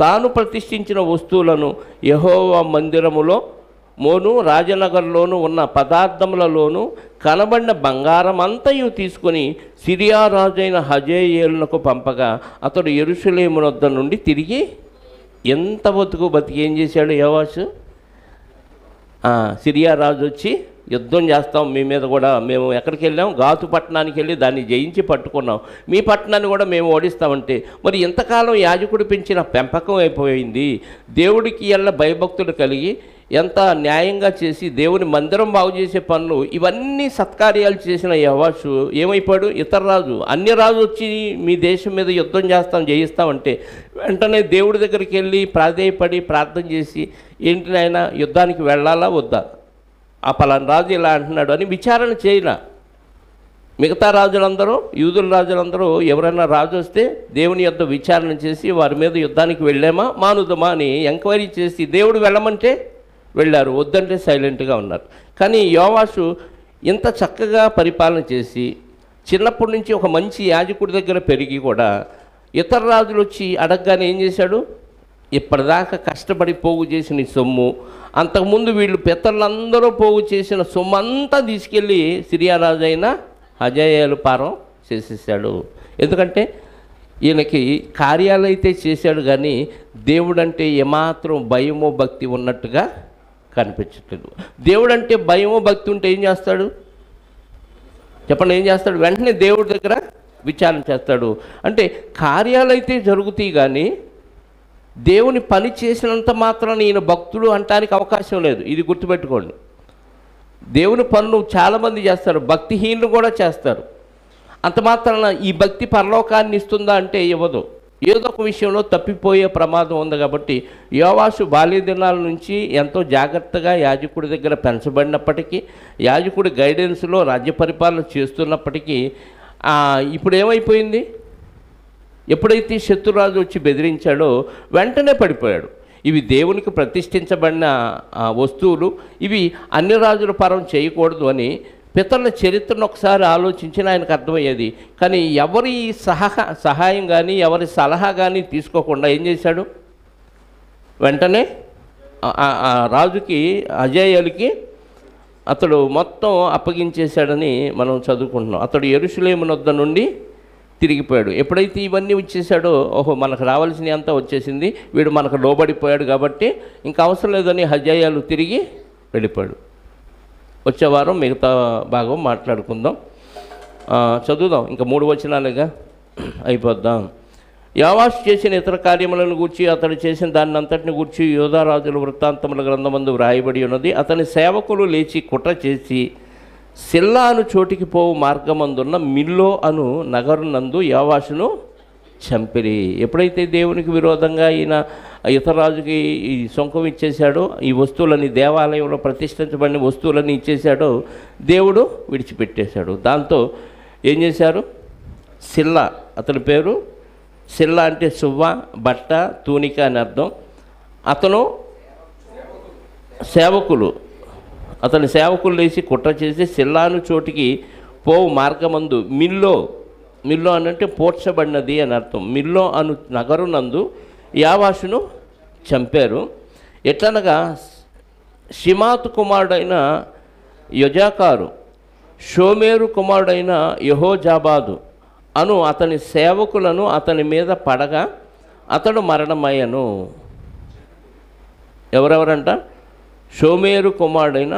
తాను ప్రతిష్ఠించిన వస్తువులను యెహోవా మందిరములో మోను రాజనగర్లోను ఉన్న పదార్థములలోను కనబడిన బంగారం అంతయు తీసుకొని సిరియా రాజైన హజాయేలునకు పంపగా అతడు యెరూషలేము వద్ద నుండి తిరిగి ఎంత బతికి ఏం చేశాడు యోవాషు? సిరియా రాజు వచ్చి యుద్ధం చేస్తాం మీ మీద కూడా, మేము ఎక్కడికి వెళ్ళాం? గాతు పట్టణానికి వెళ్ళి దాన్ని జయించి పట్టుకున్నాం, మీ పట్టణాన్ని కూడా మేము ఓడిస్తామంటే మరి ఇంతకాలం యాజకుడు పెంచిన పెంపకం అయిపోయింది. దేవుడికి ఎల్ల భయభక్తులు కలిగి ఎంత న్యాయంగా చేసి దేవుని మందిరం బాగు చేసే పనులు ఇవన్నీ సత్కార్యాలు చేసిన యెహోవాషు ఏమైపోయాడు? ఇతర రాజు, అన్య రాజు వచ్చి మీ దేశం మీద యుద్ధం చేస్తాం జయిస్తామంటే వెంటనే దేవుడి దగ్గరికి వెళ్ళి ప్రాధేయపడి ప్రార్థన చేసి ఏంటి నాయనా యుద్ధానికి వెళ్ళాలా వద్దా, ఆ పలానా రాజు ఇలా అంటున్నాడు అని విచారణ చేయలా. మిగతా రాజులందరూ, యూదుల రాజులందరూ ఎవరైనా రాజు వస్తే దేవుని యొద్ద విచారణ చేసి వారి మీద యుద్ధానికి వెళ్ళామా మానుదమా అని ఎంక్వైరీ చేసి దేవుడు వెళ్ళమంటే వెళ్ళారు, వద్దంటే సైలెంట్గా ఉన్నారు. కానీ యోవాషు ఇంత చక్కగా పరిపాలన చేసి చిన్నప్పటి నుంచి ఒక మంచి యాజకుడి దగ్గర పెరిగి కూడా ఇతర రాజులు వచ్చి అడగగానే ఏం చేశాడు? ఇప్పటిదాకా కష్టపడి పోగు చేసిన సొమ్ము, అంతకుముందు వీళ్ళు పితరులందరూ పోగు చేసిన సొమ్ము అంతా తీసుకెళ్ళి సిరియా రాజు అయిన హజాయేలు పారం చేసేసాడు. ఎందుకంటే ఈయనకి కార్యాలు అయితే చేశాడు కానీ దేవుడంటే ఏమాత్రం భయమో భక్తి ఉన్నట్టుగా కనిపించట్లేదు. దేవుడంటే భయమో భక్తి ఉంటే ఏం చేస్తాడు చెప్పండి? ఏం చేస్తాడు? వెంటనే దేవుడి దగ్గర విచారణ చేస్తాడు. అంటే కార్యాలు అయితే జరుగుతాయి కానీ దేవుని పని చేసినంత మాత్రాన ఈయన భక్తుడు అంటానికి అవకాశం లేదు. ఇది గుర్తుపెట్టుకోండి. దేవుని పనులు చాలామంది చేస్తారు, భక్తిహీనులు కూడా చేస్తారు. అంత మాత్రాన ఈ భక్తి పరలోకాన్ని ఇస్తుందా అంటే ఇవ్వదు. ఏదో ఒక విషయంలో తప్పిపోయే ప్రమాదం ఉంది. కాబట్టి యోవాషు బాల్య దినాల నుంచి ఎంతో జాగ్రత్తగా యాజకుడి దగ్గర పెంచబడినప్పటికీ, యాజకుడి గైడెన్స్లో రాజ్య పరిపాలన చేస్తున్నప్పటికీ ఇప్పుడు ఏమైపోయింది? ఎప్పుడైతే శత్రురాజు వచ్చి బెదిరించాడో వెంటనే పడిపోయాడు. ఇవి దేవునికి ప్రతిష్ఠించబడిన వస్తువులు, ఇవి అన్ని రాజుల పరం చేయకూడదు అని పితరుల చరిత్రను ఒకసారి ఆలోచించిన ఆయనకు అర్థమయ్యేది. కానీ ఎవరి సహాయం కానీ ఎవరి సలహా కానీ తీసుకోకుండా ఏం చేశాడు? వెంటనే రాజుకి అజేయులకి అతడు మొత్తం అప్పగించేశాడని మనం చదువుకుంటున్నాం. అతడు యెరూషలేము వద్ద నుండి తిరిగిపోయాడు. ఎప్పుడైతే ఇవన్నీ వచ్చేసాడో, ఓహో మనకు రావాల్సినవి అంతా వచ్చేసింది, వీడు మనకు లోబడిపోయాడు కాబట్టి ఇంకా అవసరం లేదని హజాయాలు తిరిగి వెళ్ళిపోయాడు. వచ్చే వారం మిగతా భాగం మాట్లాడుకుందాం. చదువుదాం, ఇంకా 3 వచనాలుగా అయిపోద్దాం. యోవాషు చేసిన ఇతర కార్యములను గూర్చి, అతడు చేసిన దాన్ని అంతటిని గూర్చి యోధా రాజుల వృత్తాంతముల గ్రంథమందు వ్రాయబడి ఉన్నది. అతని సేవకులు లేచి కుట్ర చేసి సిల్లా అను చోటికి పోవు మార్గమందున్న మిల్లో అను నగరునందు యోవాషును చంపిరి. ఎప్పుడైతే దేవునికి విరోధంగా ఈయన ఇతర రాజుకి ఈ సొంకం ఇచ్చేశాడో, ఈ వస్తువులని దేవాలయంలో ప్రతిష్ఠించబడిన వస్తువులని ఇచ్చేశాడో, దేవుడు విడిచిపెట్టేశాడు. దాంతో ఏం చేశారు? సిల్లా, అతని పేరు సిల్లా అంటే సువ్వ, బట్ట, తూనిక అని అర్థం. అతను అతని సేవకులు లేచి కుట్ర చేసి సిల్లాను చోటికి పోవు మార్గమందు మిల్లో అనంటే పోడ్చబడినది అని అర్థం. మిల్లో అను నగరునందు యోవాషును చంపారు. ఎట్లనగా షిమాతు కుమారుడైన యొజాకారు, షోమేరు కుమారుడైన యెహోజాబాదు అను అతని సేవకులను అతని మీద పడగా అతడు మరణమయ్యను. ఎవరెవరంట? షోమేరు కుమారుడైన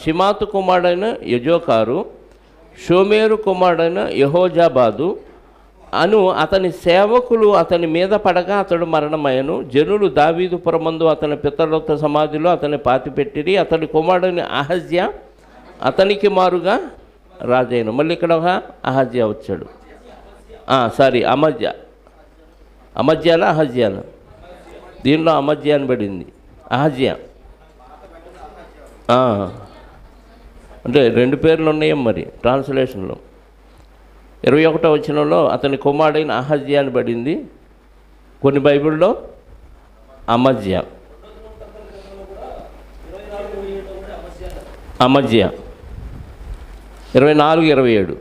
షిమాతు కుమారుడైన యెజోకారు, షోమేరు కుమారుడైన యెహోజాబాదు అను అతని సేవకులు అతని మీద పడగా అతడు మరణమయ్యను. జనులు దావీదు పురమందు అతని పితరులతో సమాధిలో అతని పాతిపెట్టిరి. అతని కుమారుడైన అహజ్యా అతనికి మారుగా రాజైన. మళ్ళీ ఇక్కడ ఒక అహజ్యా వచ్చాడు. అమజ్యాల అహజ్యాల, దీనిలో అమజ్యా అని పడింది. అహజ్యా అంటే 2 పేర్లు ఉన్నాయి మరి ట్రాన్స్లేషన్లో. 21వ వచనంలో అతని కుమారుడైన అహజ్యా అని పడింది, కొన్ని బైబిల్లో అమజ్యా. 24-27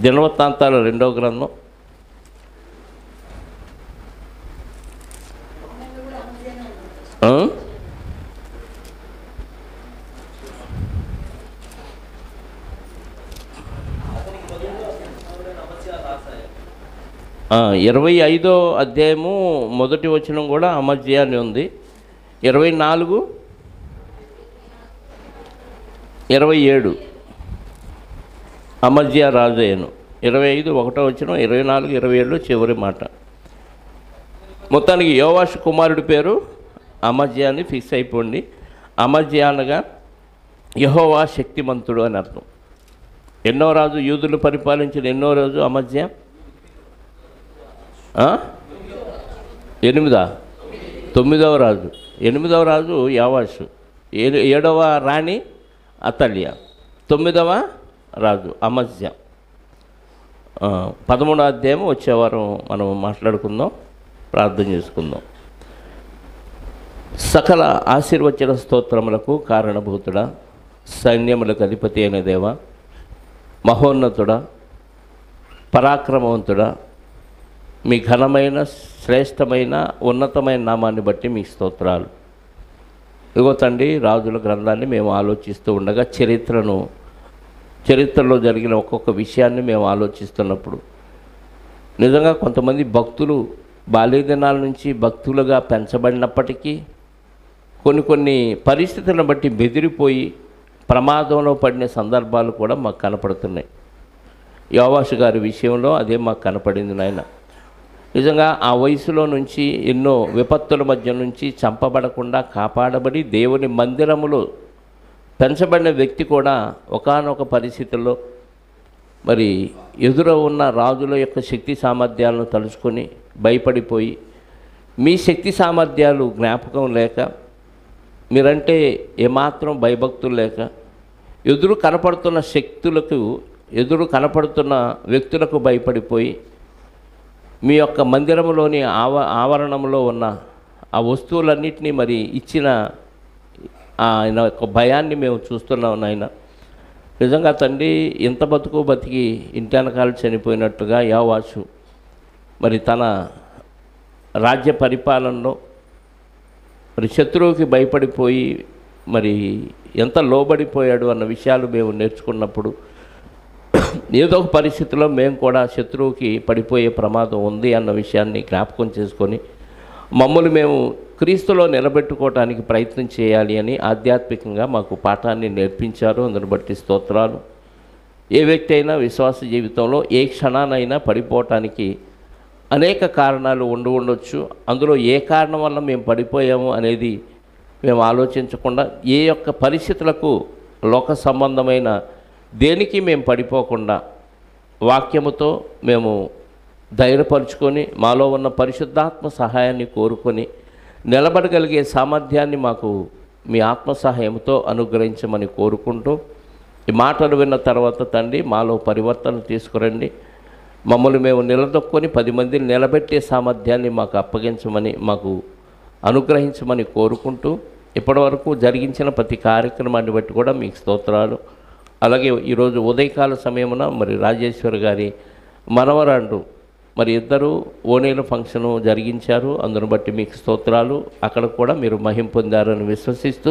దినవృత్తాంతాల 2వ గ్రంథం. ఆ 25వ అధ్యాయము 1వ వచనం కూడా అమజ్యా అని ఉంది. 24-27 అమజ్యా రాజయ్యను. 25 1వ వచనం, 24-27 చివరి మాట. మొత్తానికి యోవాషు కుమారుడి పేరు అమజ్యా అని ఫిక్స్ అయిపోండి. అమజ్యా అనగా యెహోవా శక్తిమంతుడు అని అర్థం. ఎన్నో రాజు యూదులు పరిపాలించిన ఎన్నో రోజు అమజ్యా? 9వ రాజు. 8వ రాజు యోవాషు, 7వ రాణి అతల్యా, 9వ రాజు అమజ్యా. 13వ అధ్యాయం వచ్చే వారం మనం మాట్లాడుకుందాం, ప్రార్థన చేసుకుందాం. సకల ఆశీర్వచన స్తోత్రములకు కారణభూతుడా, సైన్యములకు అధిపతి అయిన దేవా, మహోన్నతుడా, పరాక్రమవంతుడా, మీ ఘనమైన శ్రేష్టమైన ఉన్నతమైన నామాన్ని బట్టి మీ స్తోత్రాలు. ఇగో తండ్రి, రాజుల గ్రంథాన్ని మేము ఆలోచిస్తూ ఉండగా చరిత్రలో జరిగిన ఒక్కొక్క విషయాన్ని మేము ఆలోచిస్తున్నప్పుడు నిజంగా కొంతమంది భక్తులు బాల్య దినాల నుంచి భక్తులుగా పెంచబడినప్పటికీ కొన్ని పరిస్థితులను బట్టి బెదిరిపోయి ప్రమాదంలో పడిన సందర్భాలు కూడా మాకు కనపడుతున్నాయి. యోవాషు గారి విషయంలో అదే మాకు కనపడింది నాయన. నిజంగా ఆ వయసులో నుంచి ఎన్నో విపత్తుల మధ్య నుంచి చంపబడకుండా కాపాడబడి దేవుని మందిరములో పెంచబడిన వ్యక్తి కూడా ఒకానొక పరిస్థితుల్లో మరి ఎదుర ఉన్న రాజుల యొక్క శక్తి సామర్థ్యాలను తలుచుకొని భయపడిపోయి మీ శక్తి సామర్థ్యాలు జ్ఞాపకం లేక, మీరంటే ఏమాత్రం భయభక్తులు లేక, ఎదురు కనపడుతున్న శక్తులకు, ఎదురు కనపడుతున్న వ్యక్తులకు భయపడిపోయి మీ యొక్క మందిరంలోని ఆవరణంలో ఉన్న ఆ వస్తువులన్నింటినీ మరి ఇచ్చిన ఆయన యొక్క భయాన్ని మేము చూస్తున్నాం నాయన. నిజంగా తండ్రి, ఇంత బతికి ఇంటి వెనకాల చనిపోయినట్టుగా యోవాషు మరి తన రాజ్య పరిపాలనలో మరి శత్రువుకి భయపడిపోయి మరి ఎంత లోబడిపోయాడు అన్న విషయాలు మేము నేర్చుకున్నప్పుడు, ఏదో ఒక పరిస్థితిలో మేము కూడా శత్రువుకి పడిపోయే ప్రమాదం ఉంది అన్న విషయాన్ని జ్ఞాపకం చేసుకొని మమ్మల్ని మేము క్రీస్తులో నిలబెట్టుకోవడానికి ప్రయత్నం చేయాలి అని ఆధ్యాత్మికంగా మాకు పాఠాన్ని నేర్పించారు. అందుని బట్టి స్తోత్రాలు. ఏ వ్యక్తి అయినా విశ్వాస జీవితంలో ఏ క్షణానైనా పడిపోవటానికి అనేక కారణాలు ఉండొచ్చు. అందులో ఏ కారణం వల్ల మేము పడిపోయాము అనేది మేము ఆలోచించకుండా, ఏ యొక్క పరిస్థితులకు లోక సంబంధమైన దేనికి మేము పడిపోకుండా వాక్యముతో మేము ధైర్యపరుచుకొని మాలో ఉన్న పరిశుద్ధాత్మ సహాయాన్ని కోరుకొని నిలబడగలిగే సామర్థ్యాన్ని మాకు మీ ఆత్మ సహాయంతో అనుగ్రహించమని కోరుకుంటూ, ఈ మాటలు విన్న తర్వాత తండ్రి మాలో పరివర్తన తీసుకురండి. మమ్మల్ని మేము నిలదొక్కొని 10 మందిని నిలబెట్టే సామర్థ్యాన్ని మాకు అప్పగించమని, మాకు అనుగ్రహించమని కోరుకుంటూ, ఇప్పటివరకు జరిగించిన ప్రతి కార్యక్రమాన్ని బట్టి కూడా మీకు స్తోత్రాలు. అలాగే ఈరోజు ఉదయకాల సమయమున మరి రాజేశ్వర్ గారి మనవరాండు మరి ఇద్దరు ఓణీల ఫంక్షను జరిగించారు. అందును బట్టి మీకు స్తోత్రాలు. అక్కడ కూడా మీరు మహిమ పొందారని విశ్వసిస్తూ,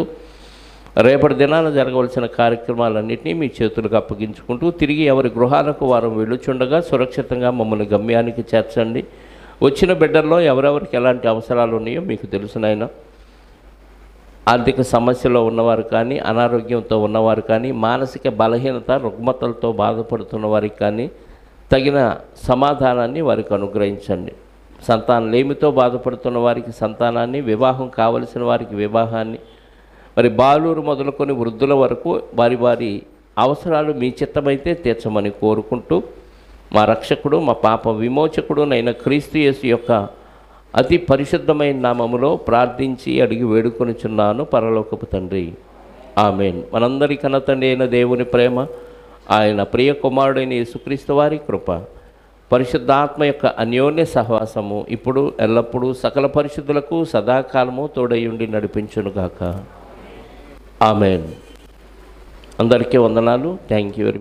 రేపటి దినాన జరగవలసిన కార్యక్రమాలన్నింటినీ మీ చేతులకు అప్పగించుకుంటూ తిరిగి ఎవరి గృహాలకు వారు వెళ్ళుచుండగా సురక్షితంగా మమ్మల్ని గమ్యానికి చేర్చండి. వచ్చిన బిడ్డల్లో ఎవరెవరికి ఎలాంటి అవసరాలు ఉన్నాయో మీకు తెలుసునైనా. ఆర్థిక సమస్యలో ఉన్నవారు కానీ, అనారోగ్యంతో ఉన్నవారు కానీ, మానసిక బలహీనత రుగ్మతలతో బాధపడుతున్న వారికి కానీ తగిన సమాధానాన్ని వారికి అనుగ్రహించండి. సంతానలేమితో బాధపడుతున్న వారికి సంతానాన్ని, వివాహం కావలసిన వారికి వివాహాన్ని, మరి బాలురు మొదలుకొని వృద్ధుల వరకు వారి వారి అవసరాలు మీ చిత్తమైతే తీర్చమని కోరుకుంటూ, మా రక్షకుడు మా పాప విమోచకుడు నైన క్రీస్తు యేసు యొక్క అతి పరిశుద్ధమైన నామములో ప్రార్థించి అడిగి వేడుకొనిచున్నాను పరలోకపు తండ్రి. ఆమేన్. మనందరికన్నా తండ్రి అయిన దేవుని ప్రేమ, ఆయన ప్రియ కుమారుడైన యేసుక్రీస్తు వారి కృప, పరిశుద్ధాత్మ యొక్క అన్యోన్య సహవాసము ఇప్పుడు ఎల్లప్పుడూ సకల పరిశుద్ధులకు సదాకాలము తోడయుండి నడిపించునుగాక. ఆమేన్. అందరికీ వందనాలు. Thank you very much.